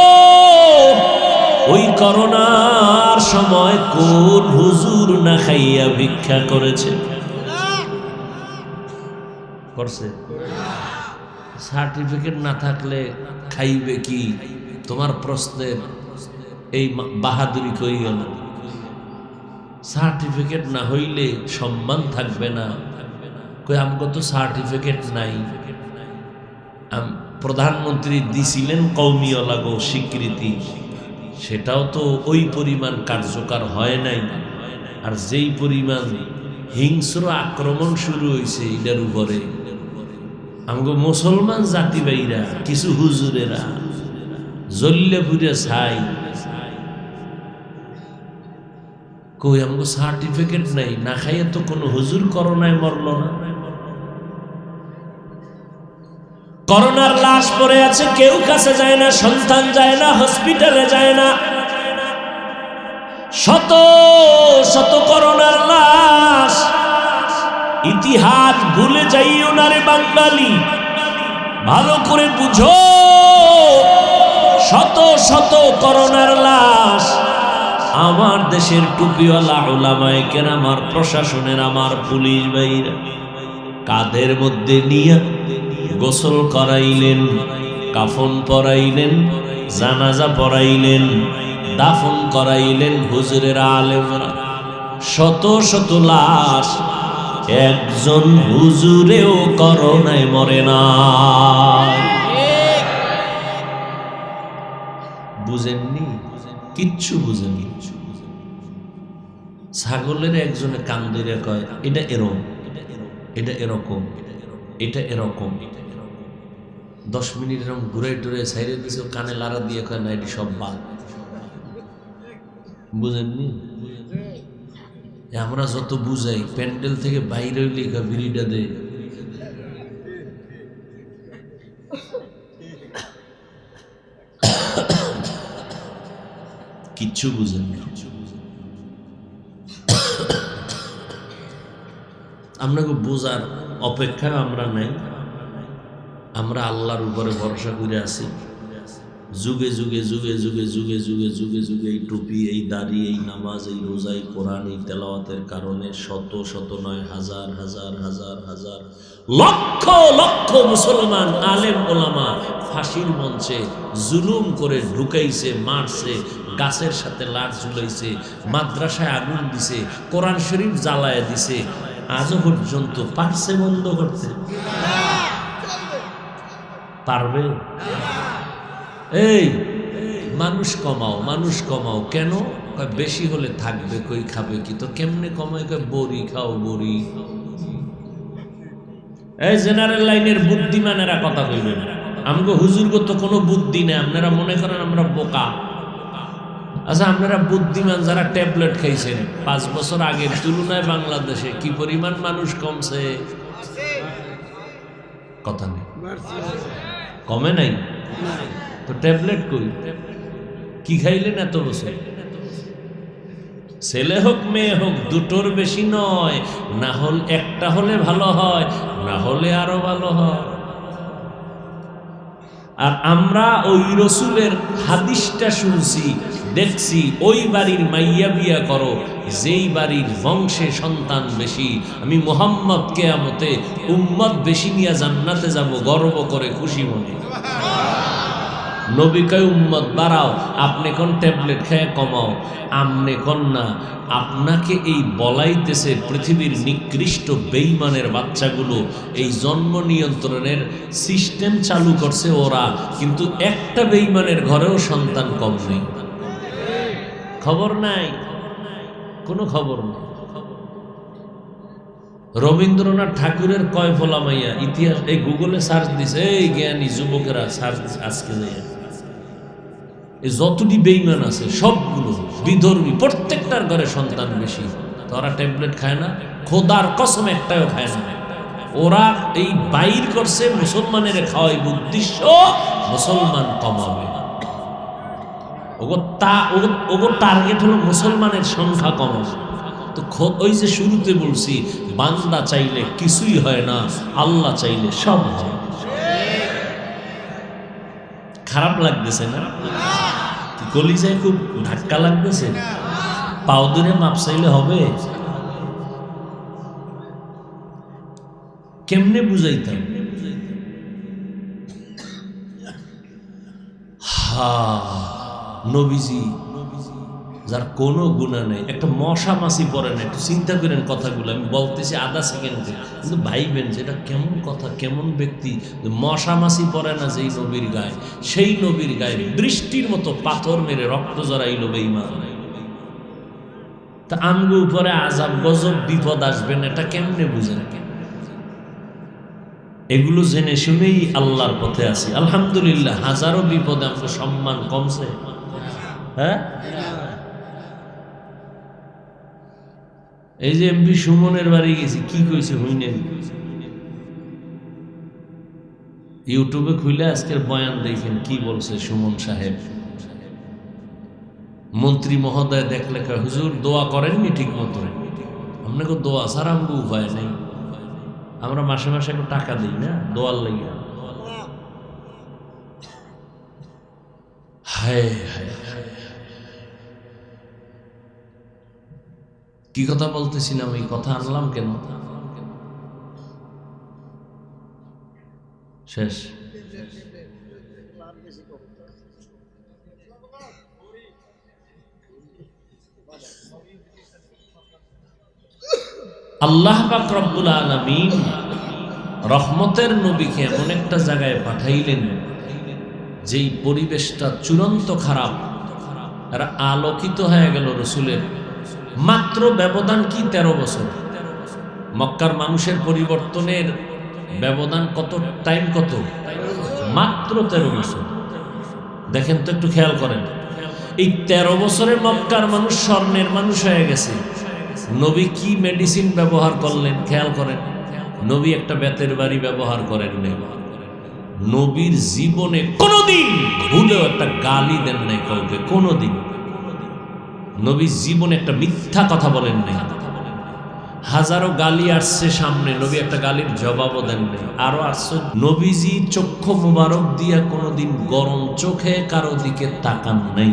ওই করোনার সময় কোন হুজুর না খাইয়া ভিক্ষা করেছে? করছে? সার্টিফিকেট না থাকলে খাইবে কি? তোমার প্রশ্নের এই বাহাদুরি কই গেল? সার্টিফিকেট না হইলে সম্মান থাকবে না। কই আমগো তো সার্টিফিকেট নাই। প্রধানমন্ত্রী দিছিলেন কওমিয়া লাগো স্বীকৃতি, সেটাও তো ওই পরিমাণ কার্যকর হয় নাই। আর যেই পরিমাণ হিংস্র আক্রমণ শুরু হয়েছে এটার উপরে, আমগো মুসলমান জাতি ভাইরা কিছু হুজুরেরা জল্লে পুরে ছাই। কই আমগো সার্টিফিকেট নাই, না খাইয়ে তো কোনো হুজুর করোনায় মরল না। করোনার লাশ পড়ে আছে, কেউ কাছে যায় না, সন্তান যায় না, হসপিটালে যায় না। শত শত করোনার লাশ। ইতিহাস ভুলে যাইও না রে বাঙালি, ভালো করে বুঝো। শত শত করোনার লাশ। আমার দেশের টুপিওয়ালা উলামায়ে কেরাম, আমার প্রশাসনের, আমার পুলিশ ভাইরা কাঁধের মধ্যে নিয়ে গোসল করাইলেন, কাফন পরাইলেন, জানাজা পরাইলেন, দাফন করাইলেন হুজুরের আলেমরা। শত শত লাশ, একজন হুজুরেও করোনায় মরে না। বুঝেননি? কিচ্ছু বুঝেননি। ছাগলের একজনে কান ধরে কয় এটা এরকম, এটা এরকম, এটা এরকম। 10 মিনিট এরকম ঘুরে টুরে সাইরে দিছে, কানে লাড়া দিয়ে কয় না এটি সব বাল। বুঝেননি? আমরা যত বুঝাই, প্যান্ডেল থেকে বাইরে হইলে বিড়িটা দে। কিচ্ছু বুঝেননি। আপনাকে বোঝার অপেক্ষায় আমরা নাই। আমরা আল্লাহর উপরে ভরসা করে আছি। যুগে যুগে যুগে যুগে যুগে যুগে যুগে যুগে এই টুপি, এই দাড়ি, এই নামাজ, এই রোজা, এই কোরআন, এই তেলাওয়াতের কারণে শত শত নয়, হাজার হাজার হাজার হাজার লক্ষ লক্ষ মুসলমান আলেম ওলামা ফাঁসির মঞ্চে জুলুম করে ঢুকাইছে, মারছে, গাছের সাথে লাট ঝুলাইছে, মাদ্রাসায় আগুন দিছে, কোরআন শরীফ জ্বালায় দিছে। আজও পর্যন্ত পারছে বন্ধ করতে? পারবে? এই মানুষ কমাও, মানুষ কমাও। কেন? বেশি হলে থাকবে কই, খাবে কি? তো কেমনে কমায়? বড়ি খাও, বড়ি। এই জেনারেল লাইনের বুদ্ধিমানেরা কথা কইবেন, আমগো হুজুরগো তো কোনো বুদ্ধি নেই, আপনারা মনে করেন আমরা বোকা। আচ্ছা, আপনারা বুদ্ধিমান যারা ট্যাবলেট খাইছেন 5 বছর আগের তুলনায় বাংলাদেশে কি পরিমাণ মানুষ কমছে? কথা নেই, কমে নাই তো। ট্যাবলেট কই? কি খাইলেন এত বছর? ছেলে হোক মেয়ে হোক দুটোর বেশি নয়, না হলে একটা হলে ভালো হয়, না হলে আরো ভালো হয়। আর আমরা ওই রসুলের হাদিসটা শুনছি, দেখছি, ওই বাড়ির মাইয়া বিয়া করো যেই বাড়ির বংশে সন্তান বেশি। আমি মুহাম্মদ কিয়ামতে উম্মত বেশি নিয়ে জান্নাতে যাব গর্ব করে, খুশি মনে। নবী কয় উম্মত বাড়াও, আপনি কোন ট্যাবলেট খেয়ে কমাও। আমনে কোন না, আপনাকে এই বলাইতেছে পৃথিবীর নিকৃষ্ট বেঈমানের বাচ্চাগুলো এই জন্ম নিয়ন্ত্রণের সিস্টেম চালু করছে ওরা, কিন্তু একটা বেঈমানের ঘরেও সন্তান কম নেই। খবর নাই, কোনো খবর নেই। রবীন্দ্রনাথ ঠাকুরের কয় ফলা মাইয়া ইতিহাস এই গুগলে সার্চ দিছে, এই জ্ঞানী যুবকেরা সার্চ আজকে যাইয়া যতটি বেঈমান আছে সবগুলো বিধর্মী, প্রত্যেকটার ঘরে সন্তান বেশি। তারা ট্যাবলেট খায় না, খোদার কসম একটাও খায় না। ওরা এই বাইর করছে মুসলমানের খাওয়াই উদ্দেশ্য মুসলমান কমাবে। ওগো টার্গেট হলো মুসলমানের সংখ্যা কমাবে। তো ওই যে শুরুতে বলছি, বান্দা চাইলে কিছুই হয় না, আল্লাহ চাইলে সব হয়। খারাপ লাগতেছে না? কলিজায় খুব ধাক্কা লাগতেছে? পাও ধরে মাপ চাইলে হবে? কেমনে বুঝাইতাম? নবীজি যার কোনো গুণা নেই, একটা মশা মাছি পড়ে না। একটু চিন্তা করেন কথাগুলো, আমি বলতেছি আধা সেকেন্ডে, কিন্তু ভাইবেন যে এটা কেমন কথা, কেমন ব্যক্তি। মশা মাছি পড়ে না যেই নবীর গায়ে, সেই নবীর গায়ে বৃষ্টির মতো পাথর মেরে রক্ত জড়াইল বেঈমান। তা আমগো উপরে আযাব গজব বিপদ আসবেন, এটা কেমনে বুঝেন? এগুলো জেনে শুনেই আল্লাহর পথে আছি আলহামদুলিল্লাহ। হাজারো বিপদে আমাদের সম্মান কমছে? হ্যাঁ, এই যে এমপি সুমনের বাড়ি গেছি, কি কইছে হইনেন? ইউটিউবে খুলে আজকের বয়ান দেখেন কি বলছে সুমন সাহেব। মন্ত্রী মহোদয় দেখলে হুজুর দোয়া করেননি ঠিক মতো। আপনাকে দোয়া ছাড়া আমগো উপায় নেই, আমরা মাসে মাসে একটু টাকা দিই না দোয়ার লাগিয়া। হায় হায়, কি কথা বলতেছিলাম? এই কথা আনলাম কেন? শেষ। আল্লাহ পাক রব্বুল আলামিন রহমতের নবীকে এমন একটা জায়গায় পাঠাইলেন যেই পরিবেশটা চূড়ান্ত খারাপ, এরা আলোকিত হয়ে গেল রসুলের। মাত্র ব্যবধান কি 13 বছর। মক্কার মানুষের পরিবর্তনের ব্যবধান কত, টাইম কত? মাত্র 13 বছর। দেখেন তো, একটু খেয়াল করেন, এই 13 বছরে মক্কার মানুষ স্বর্ণের মানুষ হয়ে গেছে। নবী কি মেডিসিন ব্যবহার করলেন খেয়াল করেন। নবী একটা বেতের বাড়ি ব্যবহার করেন নাই। নবীর জীবনে কোনোদিন ভুলেও একটা গালি দেন নাই কাউকে, কোনোদিন। নবীর জীবনে একটা মিথ্যা কথা বলেন নাই। হাজারো গালি আসছে সামনে, নবী একটা গালির জবাবও দেন নাই। আরো আসছে, নবীজি চক্ষু মুবারক দিয়া কোনোদিন গরম চোখে কারো দিকে তাকান নাই।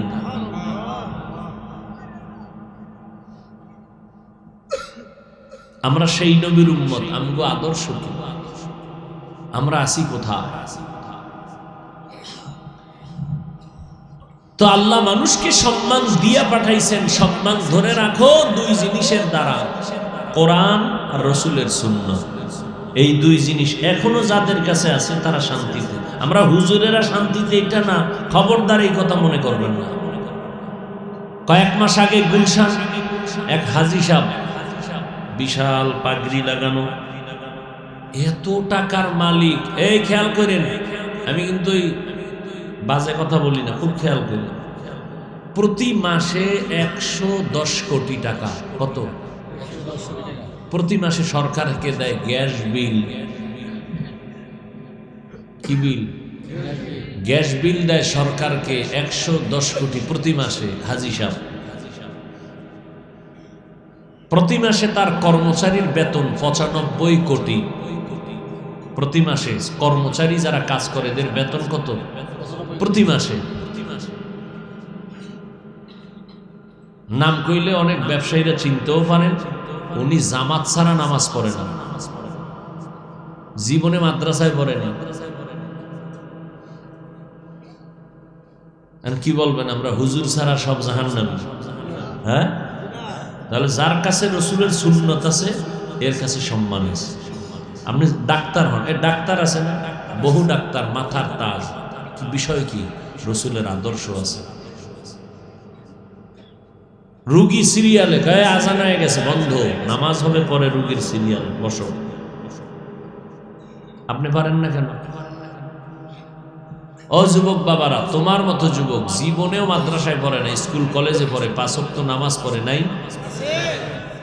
আমরা সেই নবীর উম্মত, আমগো আদর্শ কি? আমরা আসি কোথায়? তো আল্লাহ মানুষকে সম্মান দিয়া পাঠাইছেন। সম্মান ধরে রাখো 2 জিনিসের দ্বারা, কোরআন আর রসুলের সুন্নাত। এই 2 জিনিস এখনো যাদের কাছে আছে তারা শান্তিতে। আমরা হুজুরেরা শান্তিতে, এটা না, খবরদার এই কথা মনে করবেন না। কয়েক মাস আগে গুলশান এক হাজী সাহেব, বিশাল পাগড়ি লাগানো, এত টাকার মালিক। এই খেয়াল করেন, আমি কিন্তু এই বাজে কথা বলি না, খুব খেয়াল করেন। প্রতি মাসে 110 কোটি টাকা। কত? প্রতি মাসে সরকারকে দেয় গ্যাস বিল। কি বিল? গ্যাস বিল দেয় সরকারকে 110 কোটি প্রতি মাসে। হাজী সাহেব প্রতি মাসে তার কর্মচারীর বেতন 95 কোটি প্রতি মাসে। কর্মচারী যারা কাজ করে এদের বেতন কত প্রতি মাসে? নাম কইলে অনেক ব্যবসায়ীরা চিনতেও পারেন। উনি জামাত ছাড়া নামাজ পড়ে না, জীবনে মাদ্রাসায় পড়েনি। কি বলবেন, আমরা হুজুর ছাড়া সব জাহান্নামী? হ্যাঁ, তাহলে যার কাছে রসুলের সুন্নত আছে এর কাছে সম্মান আছে। আপনি ডাক্তার হন, এর ডাক্তার আছে না, বহু ডাক্তার, মাথার তাজ, বিষয় কি? রসুলের আদর্শ আছে। রুগী সিরিয়ালে গায়ে আজান হয়ে গেছে, বন্ধ, নামাজ হবে পরে, রুগীর সিরিয়াল বসো। আপনি পারেন না কেন? ও যুবক বাবারা, তোমার মতো যুবক জীবনেও মাদ্রাসায় পড়ে নাই, স্কুল কলেজে পড়ে, 5 ওয়াক্ত নামাজ পড়ে নাই,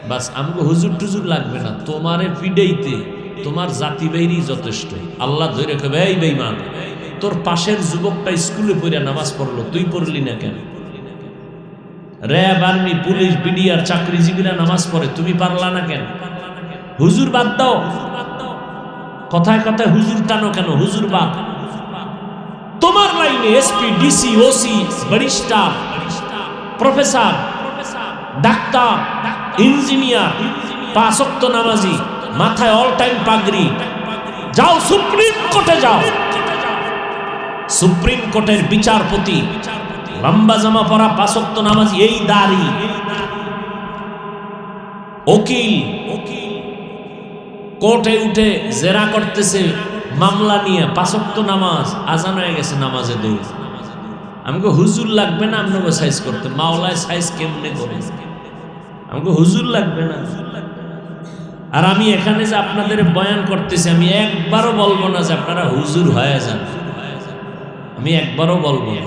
বাস আমাকে হুজুর টুজুর লাগবে না। তোমারে ফিডেইতে তোমার জাতি বেরি যথেষ্ট। আল্লাহ ধরে কবে, এই বেঈমান, তোর পাশের যুবকটা স্কুলে পড়ে নামাজ পড়লো, তুই পড়লি না কেন? র্যাব, আর্মি, পুলিশ, বিডিআর চাকরিজীবীরা নামাজ পড়ে, তুমি পারলা না কেন? হুজুর বাদ দাও, কথায় কথায় হুজুর টানো কেন? হুজুর বাদ। তোমার লাইনে SP, DC, OC, barrister, professor, doctor, engineer, 5 ওয়াক্ত নামাজি, মাথায় অল টাইম পাগড়ি, যাও সুপ্রিম কোর্টে যাও, সুপ্রিম কোর্টের বিচারপতি, লম্বা জামা পরা, 5 ওয়াক্ত নামাজি, এই দাড়ি, উকিল, কোর্টে উঠে জেরা করতেছে মামলা নিয়ে, 5 ওয়াক্ত নামাজ, আজান হয়ে গেছে, নামাজে দৌড়। আমাকে হুজুর লাগবে না আপনাকে সাইজ করতে, মাওলায় সাইজ কেমনে করে? আমাকে হুজুর লাগবে না। আর আমি এখানে যে আপনাদের বয়ান করতেছি, আমি একবারও বলবো না যে আপনারা হুজুর হয়ে যান, আমি একবারও বলবো না।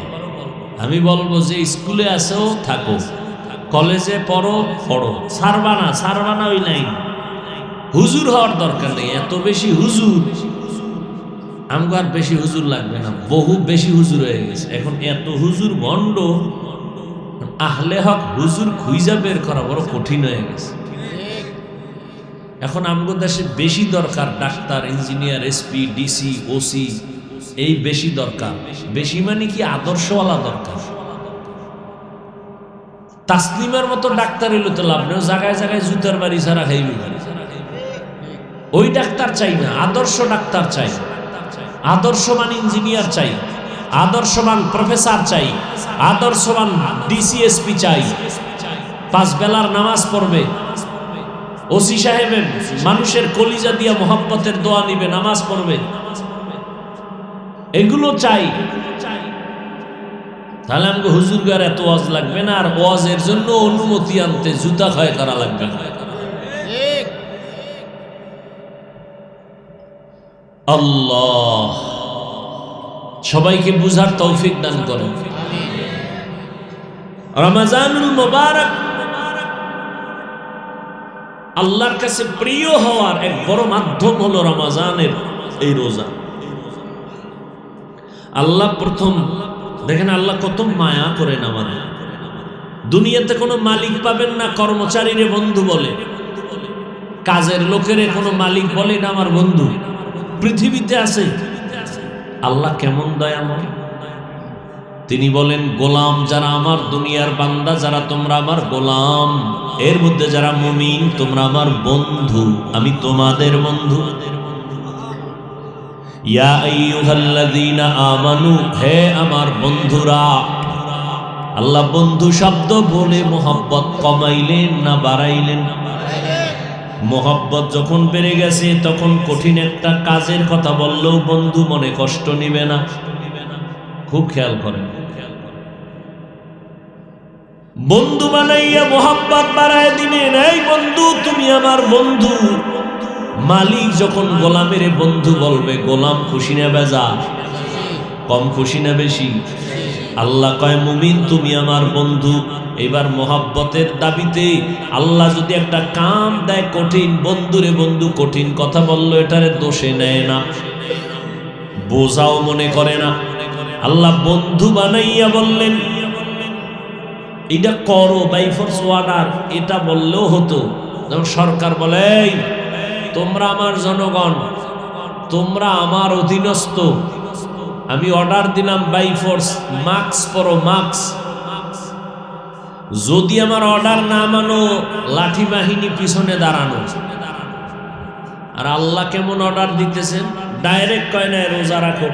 আমি বলবো যে স্কুলে আসো থাকো, কলেজে পড়ো পড়ো, সারবানা ওই নাই। হুজুর হওয়ার দরকার নেই, এত বেশি হুজুর আমাকে আর বেশি হুজুর লাগবে না, বহু বেশি হুজুর হয়ে গেছে এখন। এত হুজুর ভণ্ড, আহলে হক হুজুর খুঁজা বের করা বড় কঠিন হয়ে গেছে। এখন আমাদের দেশে বেশি দরকার doctor, engineer, SP, DC, OC, এই বেশি দরকার। বেশি মানে কি? আদর্শওয়ালা দরকার। তাসলিমার মতো ডাক্তার এলো তো লাভ নেই, জায়গায় জায়গায় জুতার বাড়ি ছাড়া খাইবি। ওই ডাক্তার চাই না, আদর্শ ডাক্তার চাই, আদর্শবান ইঞ্জিনিয়ার চাই, আদর্শবান প্রফেসর চাই, আদর্শবান ডিসিএসপি চাই, 5 বেলার নামাজ পড়বে, ওসি সাহেবের মানুষের কলিজা দিয়া মোহাব্বতের দোয়া নিবে, নামাজ পড়বে, এগুলো চাই। তাহলে আমাকে হুজুর গার এত ওয়াজ লাগবে না, আর ওয়াজের জন্য অনুমতি আনতে জুতা ক্ষয় করা লাগবে না। আল্লাহ সবাইকে বুঝার তৌফিক দান করেন। রমজানুল মুবারক আল্লাহর কাছে প্রিয় হওয়ার এক বড় মাধ্যম হলো রমজানের এই রোজা। আল্লাহ প্রথম দেখেন, আল্লাহ কত মায়া করেন আমাদের। দুনিয়াতে কোনো মালিক পাবেন না কর্মচারীরে বন্ধু বলে, কাজের লোকেরে কোনো মালিক বলে না আমার বন্ধু। পৃথিবীতে আছে আল্লাহ কেমন দয়াময়। তিনি বলেন, গোলাম যারা আমার, দুনিয়ার বান্দা যারা, তোমরা আমার গোলাম, এর মধ্যে যারা মুমিন তোমরা আমার বন্ধু, আমি তোমাদের বন্ধু। ইয়া আইয়ুহাল্লাযীনা আমানু, হে আমার বন্ধুরা। আল্লাহ বন্ধু শব্দ বলে মোহাব্বত কমাইলেন না বাড়াইলেন? মোহব্বত যখন বেড়ে গেছে তখন কঠিন একটা কাজের কথা বললেও বন্ধু মনে কষ্ট নিবে না। খুব খেয়াল করেন, বন্ধু বানাইয়া মোহাব্বত বাড়ায় দিবেন। এই বন্ধু, তুমি আমার বন্ধু। মালিক যখন গোলামের বন্ধু বলবে, গোলাম খুশি না বেজা? কম খুশি না বেশি? আল্লাহ কয় মুমিন তুমি আমার বন্ধু। এবার মোহাব্বতের দাবিতে আল্লাহ যদি একটা কাম দেয় কঠিন, বন্ধুরে বন্ধু কঠিন কথা বললো, এটারে দোষে নেয় না, বোঝাও মনে করে না। আল্লাহ বন্ধু বানাইয়া বললেন এটা করো, বাই ফোর্স অর্ডার, এটা বললেও হতো। যেমন সরকার বলে তোমরা আমার জনগণ, তোমরা আমার অধীনস্থ, আমি অর্ডার দিলাম বাই ফোর্স, মাস্ক পরো, মাস্ক। যদি আমার অর্ডার না মানো, লাঠি বাহিনী পিছনে দাঁড়ানো। আর আল্লাহ কেমন অর্ডার দিতেছেন? ডাইরেক্ট কয় না রোজা রাখো,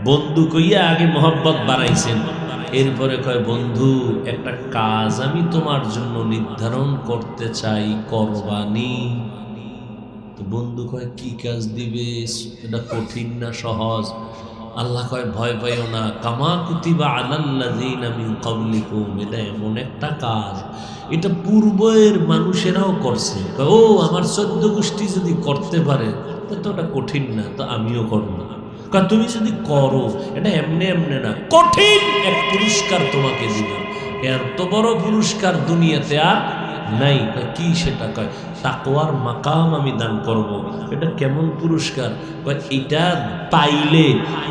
বন্ধু কইয়া আগে মোহাব্বত বাড়াইছেন, এরপরে কয় বন্ধু একটা কাজ আমি তোমার জন্য নির্ধারণ করতে চাই, করবানি? তো বন্ধু কয় কি কাজ দিবে? এটা কঠিন না সহজ? আল্লাহ কয় ভয় পাইও না, কামা কুতিবা আলাল্লাযিনা মিন ক্বাবলিকুম, এটা এমন একটা কাজ এটা পূর্বের মানুষেরাও করছে। ও আমার 14 গোষ্ঠী যদি করতে পারে তো এটা কঠিন না, তো আমিও করব। তুমি যদি করো এটা এমনি এমনি না, কঠিন এক পুরস্কার তোমাকে দিব। এত বড় পুরস্কার দুনিয়াতে আর নাই। কি সেটা? কয় তাকওয়ার মাকাম আমি দান করব। এটা কেমন পুরস্কার? কয় এটা পাইলে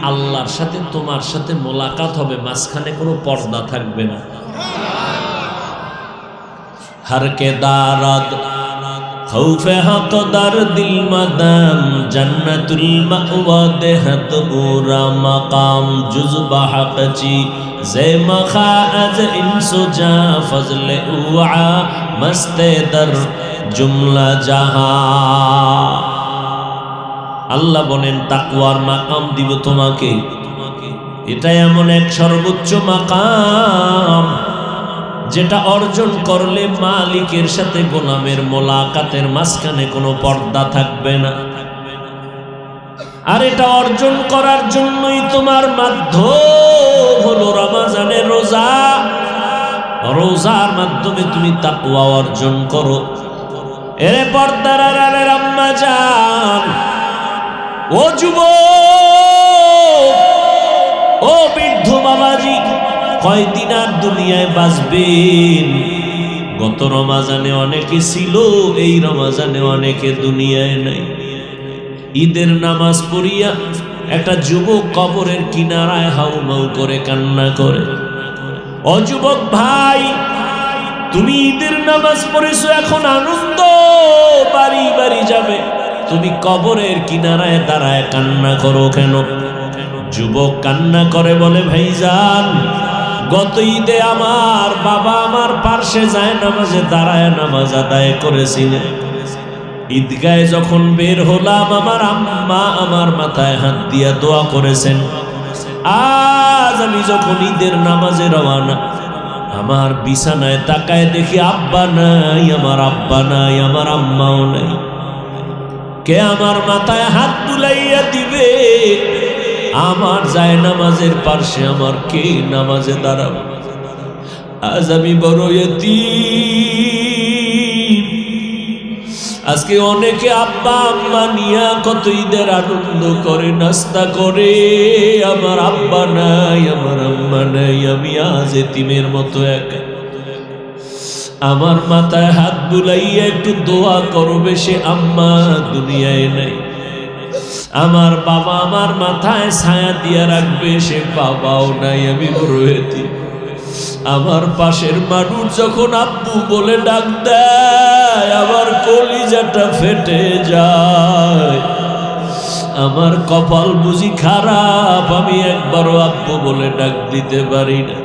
আল্লাহর সাথে তোমার সাথে মোলাকাত হবে, মাঝখানে কোনো পর্দা থাকবে না। হরকে দারাদ খৌফে হক দার দিল মাদাম, জান্নাতুল মাওয়া দেহত উরা মাকাম, জুজবা হকচি জে মখা আজ ইনসুজা ফজলে উআ মস্তে দর জুমলা জাহা। আল্লাহ বলেন তাকওয়ার মাকাম দিব তোমাকে। এটা এমন এক সর্বোচ্চ মাকাম যেটা অর্জন করলে মালিকের সাথে গোলামের মোলাকাতের মাঝখানে কোনো পর্দা থাকবে না। আর এটা অর্জন করার জন্যই তোমার মাধ্যম হলো রমজানের রোজা। রোজার মাধ্যমে তুমি তাকওয়া অর্জন করো। এরে পর্দার আড়ালের আম্মা জান, ও যুবক, ও বৃদ্ধ বাবাজি, কয়দিন আর দুনিয়ায় বাঁচবেন? গত রমজানে অনেকে ছিল, এই রমজানে অনেকে দুনিয়ায় নাই। ঈদের নামাজ পড়িয়া একটা যুবক কবরের কিনারায় হাউমাউ করে কান্না করে। ও যুবক ভাই, তুমি ঈদের নামাজ পড়েছো, এখন আনন্দ বাড়ি বাড়ি যাবে, তুমি কবরের কিনারায় দাঁড়ায় কান্না করো কেন? যুবক কান্না করে বলে ভাইজান, গত ঈদে আমার বাবা আমার পার্শ্বে যায় নামাজে দাঁড়ায় নামাজ আদায় করেছিলেন। ঈদগাহে যখন বের হলাম, আমার আম্মা আমার মাথায় হাত দিয়া দোয়া করেছেন। আজ আমি যখন ঈদের নামাজে রওনা, আমার বিছানায় তাকায় দেখি আব্বা নাই, আমার আব্বা নাই, আমার আম্মাও নাই। কে আমার মাথায় হাত বুলাইয়া দিবে? আমার যায় নামাজের পার্শ্বে আমার কে নামাজে দাঁড়াবে? আজ আমি বড় ইতিম। আজকে অনেকে আব্বা আম্মা নিয়া কত ঈদের আনন্দ করে, নাস্তা করে, আমার আব্বা নাই, আমার আম্মা নাই, আমি আজ এতিমের মতো একা। আমার মাথায় হাত বুলাইয়া একটু দোয়া করবে, সে আম্মা দুনিয়ায় নাই। আমার বাবা আমার মাথায় ছায়া দিয়া রাখবে, সে বাবাও নাই, আমি বড় এতিম। আমার পাশের মানুষ যখন আব্বু বলে ডাক দেয়, আমার কলিজাটা ফেটে যায়। আমার কপাল বুঝি খারাপ, আমি একবারও আব্বু বলে ডাক দিতে পারি না।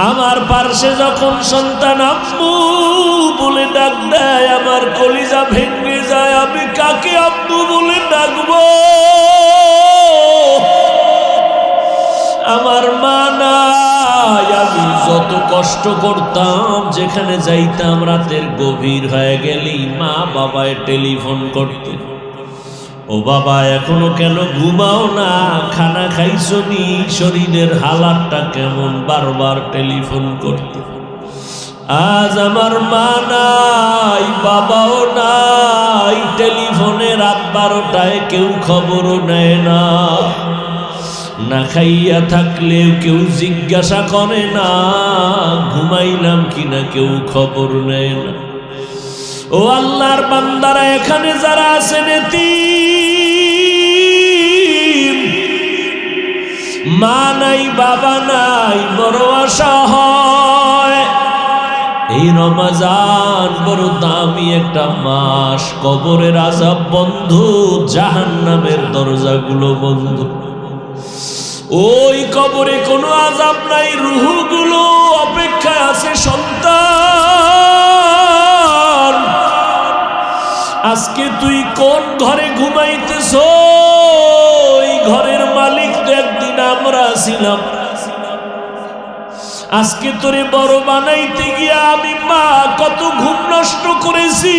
আমার পার্শ্বে যখন সন্তান আব্বু বলে ডাক দেয়, আমার কলিজা ভেঙে যায়। আমি কাকে আব্বু বলে ডাকবো? আমার মা নাই, আমি যত কষ্ট করতাম, যেখানে যাইতাম রাতের গভীর হয়ে গেলেই মা বাবায় টেলিফোন করতে, ও বাবা এখনো কেন ঘুমাও না, খানা খাইছো নি, শরীরের হালাতটা কেমন, বারবার টেলিফোন করতে। আজ আমার মা নাই, বাবাও নাই, টেলিফোনে রাত 12টায় কেউ খবরও নেয় না, না খাইয়া থাকলেও কেউ জিজ্ঞাসা করে না, ঘুমাইলাম কিনা কেউ খবর নেয় না। ও আল্লাহর বান্দারা, এখানে যারা আছেন এতিম, মা নাই, বাবা নাই, বড় আশা হয় এই রমজান বড় দামি একটা মাস, কবরের আযাব বন্ধ, জাহান্নামের দরজাগুলো বন্ধ। ওই কবরে কোনো আযাব নাই, রূহগুলো অপেক্ষায় আছে সন্তান। আজকে তুই কোন ঘরে ঘুমাইতেছ, এই ঘরের মালিক তো একদিন আমরা ছিলাম। আজকে তোরে বড় বানাইতে গিয়া আমি মা কত ঘুম নষ্ট করেছি,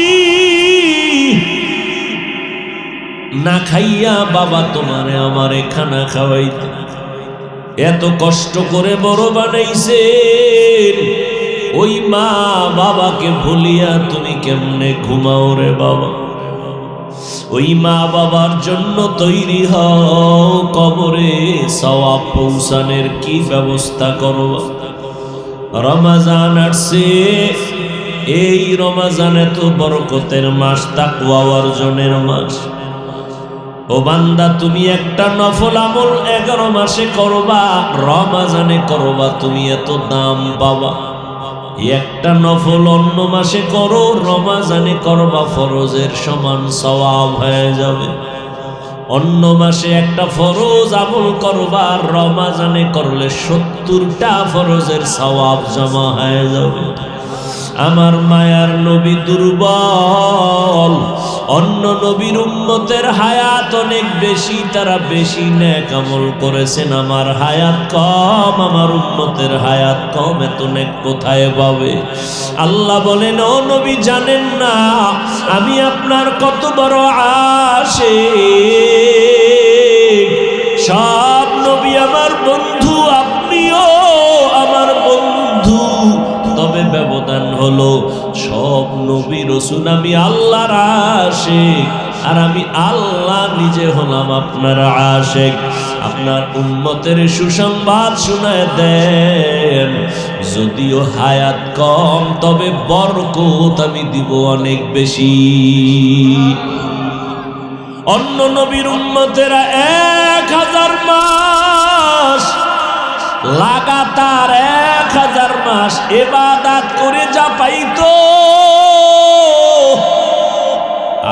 না খাইয়া বাবা তোমারে আমারে খানা খাওয়াইতে এত কষ্ট করে বড় বানাইছেন, ওই মা বাবাকে ভুলিয়া তুমি কেমনে ঘুমাও রে বাবা? ওই মা বাবার জন্য তৈরি হও, কবরে সওয়াব পৌঁছানোর কি ব্যবস্থা করবা? রমজান আসছে, এই রমজানে তো বরকতের মাস, তাকওয়া অর্জনের মাস। ও বান্দা, তুমি একটা নফল আমল 11 মাসে করবা, রমজানে করবা, তুমি এত দাম পাবা। একটা নফল অন্য মাসে করো, রমজানে করবা, ফরজের সমান সওয়াব হয়ে যাবে। অন্য মাসে একটা ফরজ আমল করবা, রমজানে করলে 70টা ফরজের সওয়াব জমা হয়ে যাবে। আমার মায়ার নবী দুর্বল, অন্য নবীর উম্মতের হায়াত অনেক বেশি, তারা বেশি নেক আমল করেছেন, আমার হায়াত কম, আমার উম্মতের হায়াত কম, এত নেক কোথায় পাবে? আল্লাহ বলেন, ও নবী জানেন না আমি আপনার কত বড় আশিক? সব নবী আমার বন্ধু, আপনিও আমার বন্ধু, তবে ব্যবধান হলো সব নবী রাসূল আমি আল্লাহর আশিক, আর আমি আল্লাহ নিজে হলাম আপনার আশিক। আপনার উম্মতের সুসংবাদ শোনায় দেন, যদিও হায়াত কম তবে বরকত আমি দিব অনেক বেশি। অন্য নবীর উম্মতেরা 1000 মাস লাগাতার 1000 মাস ইবাদত করে যা পাইতো,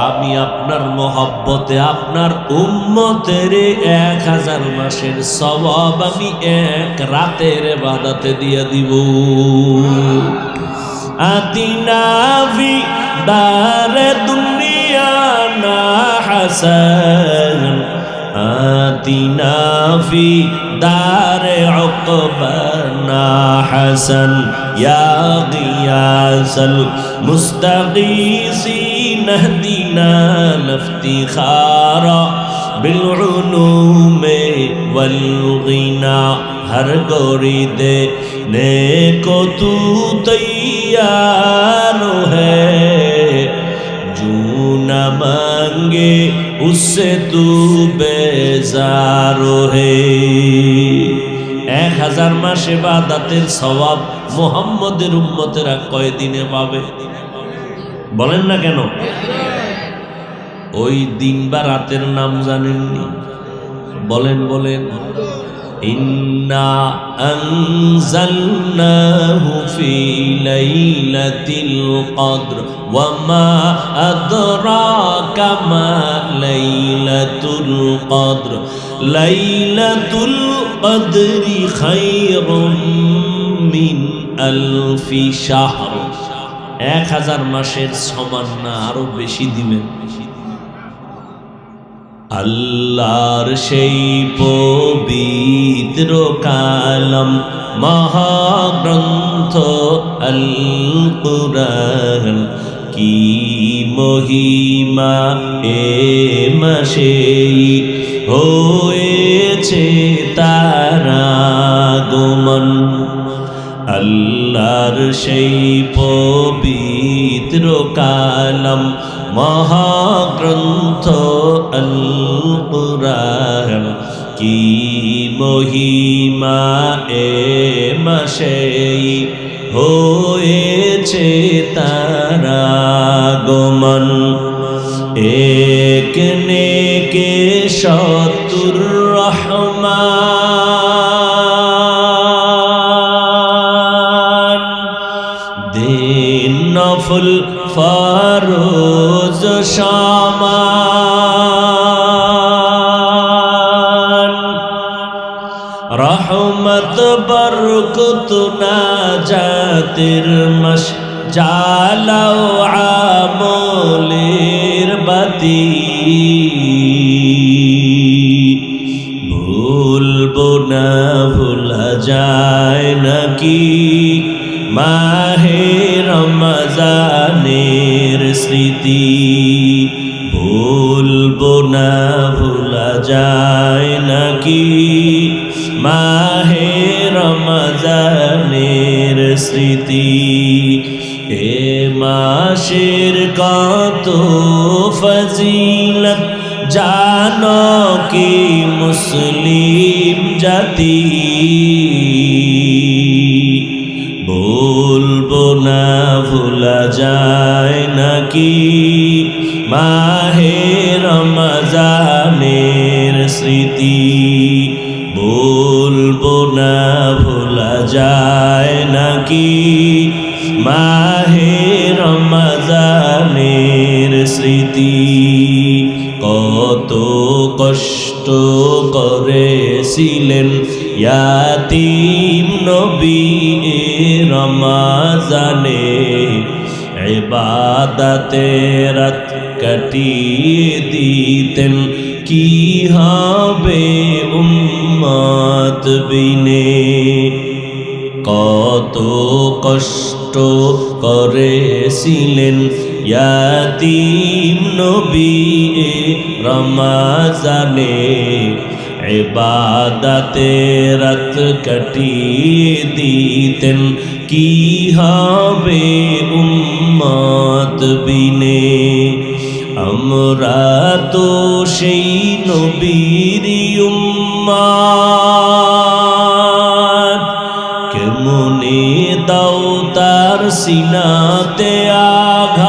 আমি আপনার মহব্বতে আপনার উম্মতের 1000 মাসের সওয়াব আমি এক রাতের ইবাদতে দিয়ে দিব। আতিনা ফি দারে দুনিয়া না হাসান, আতিনা ফি দারে উকবানা হাসান, ইয়া গিয়াসাল মুস্তাগীসিন ইহদিনা ইফতিখারা বিল উলুমে ওয়াল গিনা, हर गोरी देने को तू तैयार है, जो न मांगे उससे तू बेजार है। 1000 মাস ইবাদতের সওয়াব মুহাম্মদের উম্মতেরা কয় দিনে পাবে? বলেন না কেন? ওই দিন বা রাতের নাম জানেননি? বলেন বলেন। ইন্না আনজালনাহু ফি লাইলাতিল কদর ওয়া মা আদরাকা মা লাইলাতুল কদর, লাইলাতুল কদরি খায়রুম মিন আলফি শাহর। 1000 মাসের সমান না, আরো বেশি দিবেন। আল্লাহর সেই পবিত্র কালাম মহাগ্রন্থ আল কুরআন কি মহিমা এ মাসেই হয়েছে তার আগমন। আল্লাহর সেই পবিত্র কালাম মহাগ্রন্থ আল কুরআন কি মহিমা এ মাসেই হয়েছে তার আগমন। এক নেকে শতুর রহমান দিন নফল ফরজ সমান রহমত বরকত নাজাতের মাস জালাও আমলের বাতি ভুলবো না ভোলা যায় নাকি মাহে রমজানের স্মৃতি ভুলবো না ভোলা যায় নাকি মাহে রমজানের স্মৃতি এ মাসের কত ফজিলত জানো কি মুসলিম জাতি বলবো না ভোলা যায় নাকি মাহে রমজানের স্মৃতি বলবো না ভোলা যায় নাকি মাহে রমজানের স্মৃতি কত কষ্ট করেছিলেন ইয়াতীম নবী রমজানে ইবাদতে রাত কাটিয়ে দিতেন কি হবে উম্মত বিনে কত কষ্ট করেছিলেন ইয়াতীম নবী রমজানে ইবাদতে রাত কাটিয়ে দিতেন কি হবে উম্মত বিনে আমরা তো সেই নবীর উম্মত কেমনে দাও তার সিনাতে আঘাত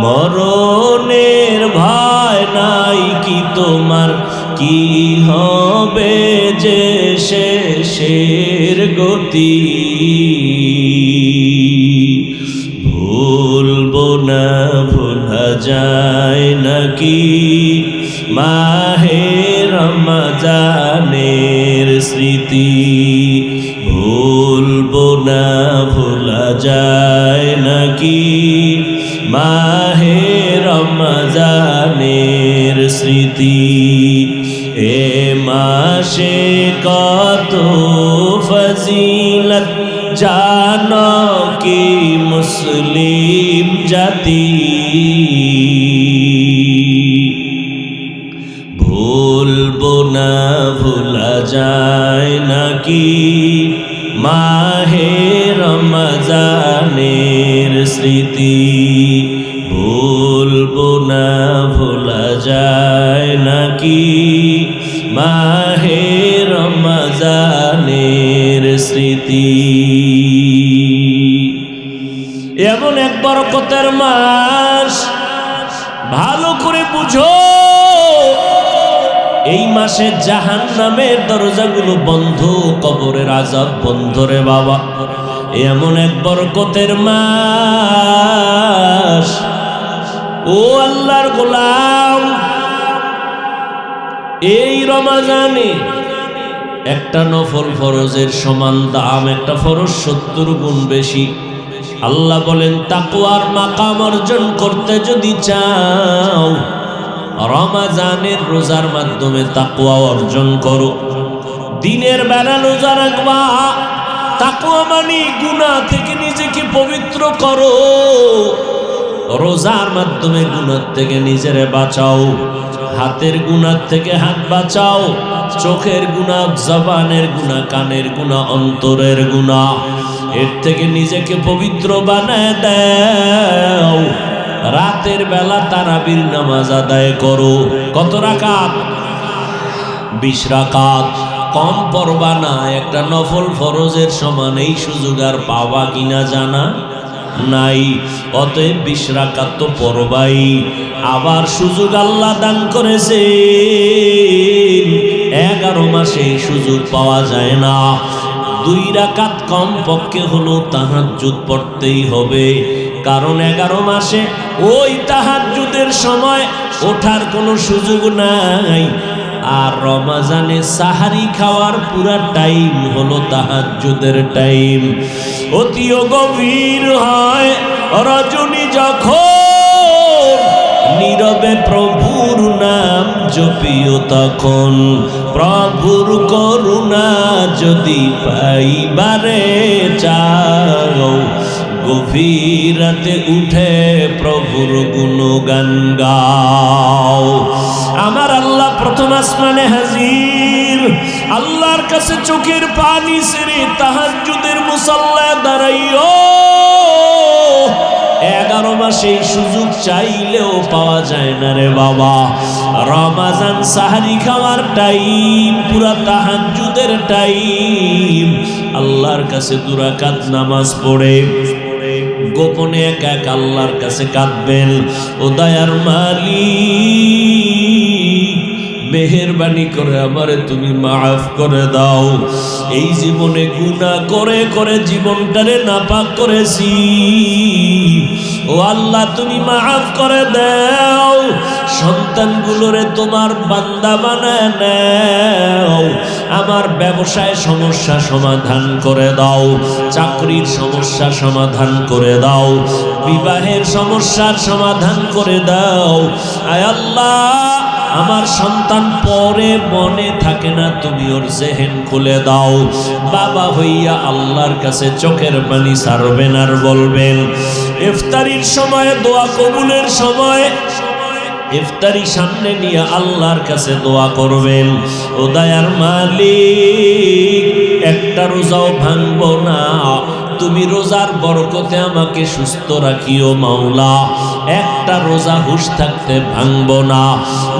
মরণের ভয় নাই কি তোমার কি হবে যে শেষের গতি ভুলবো না ভোলা যায় নাকি মাহে রমজানের স্মৃতি ভুলবো না ভোলা যায় নাকি মাহে রমজানের স্মৃতি এ মাসে কত ফজিলত জানো কি মুসলিম জাতি ভুলবো না ভোলা যায় নাকি মাহে রমজানের স্মৃতি ভুলবো না ভোলা যায় নাকি মাহে রমজানের স্মৃতি এমন এক বরকতের মাস ভালো করে বুঝো এই মাসে জাহান্নামের দরজাগুলো বন্ধ কবরের আযাব বন্ধ রে বাবা এমন এক বরকতের মাস ও আল্লাহর গোলাম এই রমজানে একটা নফল ফরজের সমান দাম একটা ফরজ 70 গুণ বেশি আল্লাহ বলেন তাকওয়ার মাকাম অর্জন করতে যদি চাও রমজানের রোজার মাধ্যমে তাকওয়া অর্জন করো। দিনের বেলা রোজা রাখবা, তাকওয়া মানে গুনাহ থেকে নিজেকে পবিত্র করো। রোজার মাধ্যমে গুনাহ থেকে নিজেরে বাঁচাও, হাতের গুনাহ থেকে হাত বাঁচাও, চোখের গুনাহ, জবানের গুনাহ, কানের গুনাহ, অন্তরের গুনাহ, এর থেকে নিজেকে পবিত্র বানায় দাও। রাতের বেলা তারাবির নামাজ আদায় করো। কত রাকাত? 20 রাকাত। কম পড়বা না, একটা নফল ফরজের সমান এই সুযোগ আর পাওয়া কিনা জানা নাই। অতএব 20 রাকাত তো পড়বাই। আবার সুযোগ আল্লাহ দান করেছে, 11 মাসে এই সুযোগ পাওয়া যায় না। 2 রাকাত কম পক্ষে হলো তাহাজ্জুদ পড়তেই হবে, কারণ 11 মাসে ওই তাহাজ্জুদের সময় ওঠার কোনো সুযোগ নাই। আর রমজানে সাহারি খাওয়ার পুরা টাইম হলো তাহাজ্জুদের টাইম। অতিও গভীর হয় রজনী যখন, নীরবে প্রভুর নাম জপিও তখন। প্রভুর করুণা যদি পাইবারে চাও, গভীর রাতে উঠে প্রভুর গুণগান গাও। আমার আল্লাহ প্রথম আসমানে হাজির, আল্লাহর কাছে চোখের পানি ছেড়ে তাহাজ্জুদের মুসাল্লায় দাঁড়াইও। 11 মাসে এই সুযোগ চাইলেও পাওয়া যায় না রে বাবা। রমজান সাহারি খাওয়ার টাইম, পুরা তাহাজ্জুদের টাইম। আল্লাহর কাছে 2 রাকাত নামাজ পড়ে গোপনে এক এক আল্লাহর কাছে কাঁদবেন, ও দয়ার মালিক, মেহেরবানি করে আমারে তুমি মাফ করে দাও। এই জীবনে গুনাহ করে করে জীবনটারে নাপাক করেছি, ও আল্লাহ তুমি মাফ করে দাও। সন্তানগুলোরে তোমার বান্দা বানায় নাও। আমার ব্যবসায় সমস্যা সমাধান করে দাও, চাকরির সমস্যা সমাধান করে দাও, বিবাহের সমস্যার সমাধান করে দাও। আয় আল্লাহ, আমার সন্তান পরে মনে থাকে না, তুমি ওর জেহেন খুলে দাও। বাবা হইয়া আল্লাহর কাছে চোখের পানি ছাড়বেন আর বলবেন, ইফতারির সময়, দোয়া কবুলের সময়, ইফতারি সামনে নিয়ে আল্লাহর কাছে দোয়া করবেন, ও দয়ার মালিক, একটা রোজাও ভাঙবো না, তুমি রোজার বরকতে আমাকে সুস্থ রাখিও মাওলা। একটা রোজা হুঁশ থাকতে ভাঙবো না।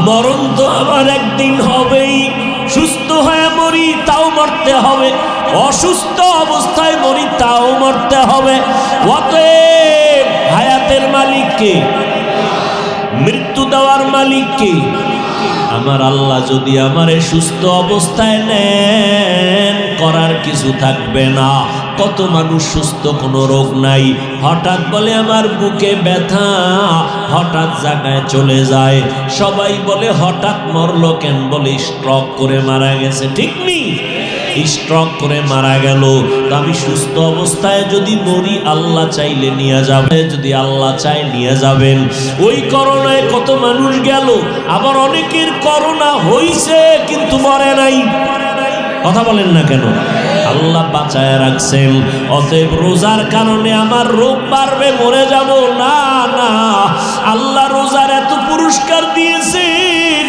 মরণ তো আমার একদিন হবেই, সুস্থ হয়ে মরি তাও মরতে হবে, অসুস্থ অবস্থায় মরি তাও মরতে হবে। অতএব হায়াতের মালিক কে? মৃত্যু দেওয়ার মালিক কে? আমার আল্লাহ যদি আমারে সুস্থ অবস্থায় নেন, করার কিছু থাকবে না। কত মানুষ সুস্থ, কোনো রোগ নাই, হঠাৎ বলে আমার বুকে ব্যথা, হঠাৎ জায়গায় চলে যায়। সবাই বলে হঠাৎ মরলো কেন? বলে স্ট্রোক করে মারা গেছে। ঠিক নেই? স্ট্রোক করে মারা গেল। তো আমি সুস্থ অবস্থায় যদি মরি, আল্লাহ চাইলে নিয়ে যাবে, যদি আল্লাহ চাই নিয়ে যাবেন। ওই করোনায় কত মানুষ গেল, আবার অনেকের করোনা হইছে কিন্তু মরে নাই। কথা বলেন না কেন? আল্লাহ বাঁচায় রাখছেন। অতএব রোজার কারণে আমার রোগ বাড়বে, মরে যাব না, না। আল্লাহ রোজার এত পুরস্কার দিয়েছেন,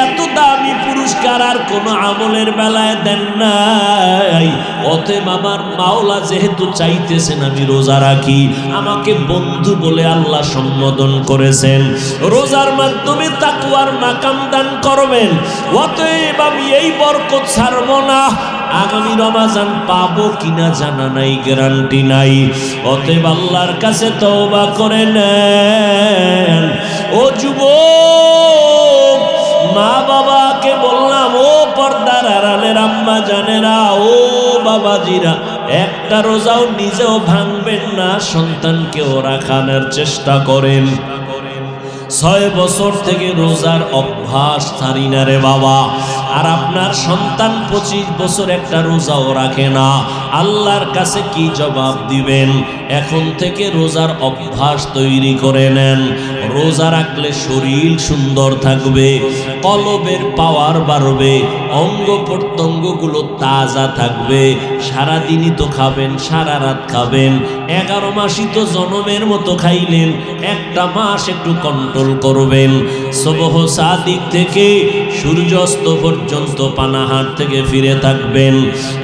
এত দামি পুরস্কার আর কোন আমলের বেলায় দেন নাই। অতএব আমার মাওলা যেহেতু চাইতেছেন আমি রোজা রাখি, আমাকে বন্ধু বলে আল্লাহ সম্বোধন করেছেন, রোজার মাধ্যমে তাকওয়ার মাকাম দান করবেন। অতএব আমি এই বরকত ছাড়ব না। আগামী রমজান পাবো কিনা জানা নাই, গ্যারান্টি নাই। অতএব আল্লাহর কাছে তওবা করে নেন। ও যুবক, মা বাবাকে বললাম, ও পর্দার আড়ালের আম্মা জানেরা, ও বাবাজিরা, একটা রোজাও নিজেও ভাঙবেন না, সন্তানকেও রাখানোর চেষ্টা করেন। 6 বছর থেকে রোজার অভ্যাস ছাড়ি না রে বাবা। আর আপনার সন্তান 25 বছর একটা রোজাও রাখে না, আল্লাহর কাছে কি জবাব দিবেন? এখন থেকে রোজার অভ্যাস তৈরি করে নেন। রোজা রাখলে শরীর সুন্দর থাকবে, কলবের পাওয়ার বাড়বে, অঙ্গ প্রত্যঙ্গগুলো তাজা থাকবে। সারাদিনই তো খাবেন, সারা রাত খাবেন, 11 মাসই তো জনমের মতো খাইলেন, একটা মাস একটু কন্ট্রোল করবেন। সুবহ সাদিক থেকে সূর্যাস্ত পর্যন্ত পানাহার থেকে ফিরে থাকবেন।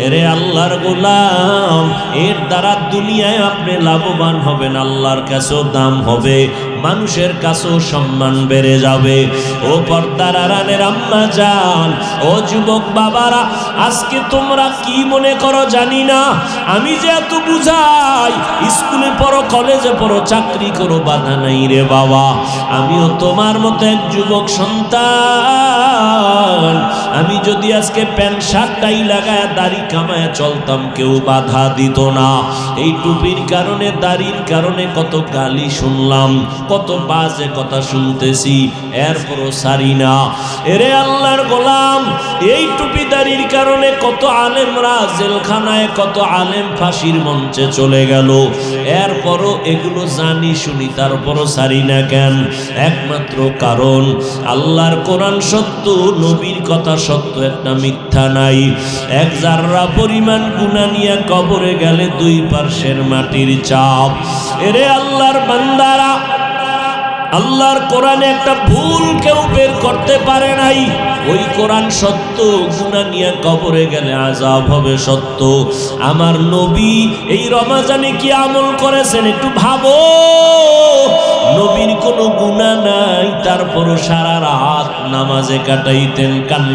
এরে আল্লাহর গোলাম, এর দ্বারা দুনিয়ায় আপনি লাভবান হবেন, আল্লাহর কাছেও দাম হবে, মানুষের কাছেও সম্মান বেড়ে যাবে। ও পর্দার আড়ালের আম্মা জান, ও যুবক বাবারা, আজকে তোমরা কি মনে করো জানি না, আমি যে এত বুঝাই, স্কুলে পড়ো, কলেজে পড়ো, চাকরি করো, বাধা নাই রে বাবা। আমিও তোমার মতো এক যুবক সন্তান। আমি যদি আজকে প্যান্ট শার্টটাই লাগায় দাড়ি কামায় চলতাম, কেউ বাধা দিত না। এই টুপির কারণে, দাড়ির কারণে কত গালি শুনলাম, কত বাজে কথা শুনতেছি, এরপরও সারি না। এরে আল্লাহর গোলাম, এই টুপি দাড়ির কারণে কত আলেমরা জেলখানায়, কত আলেম ফাঁসির মঞ্চে চলে গেল, এরপরও এগুলো জানি শুনি, তারপরও সারি না কেন? একমাত্র কারণ আল্লাহর কোরআন সত্য, নবীর কথা সত্য, একটা মিথ্যা নাই। এক জাররা পরিমাণ গুনাহ নিয়ে কবরে গেলে 2 পার্শ্বের মাটির চাপ। এরে আল্লাহর বান্দারা, আল্লাহর কোরআনে একটা ভুল কেউ বের করতে পারে নাই। ওই কোরআন সত্য, গুনাহ নিয়ে কবরে গেলে আযাব হবে সত্য। আমার নবী এই রমজানে কি আমল করেছেন একটু ভাবো। নবীর কোনো গুনাহ নাই, তারপরও সারা রাত নামাজে কাটাইতেন, কান্না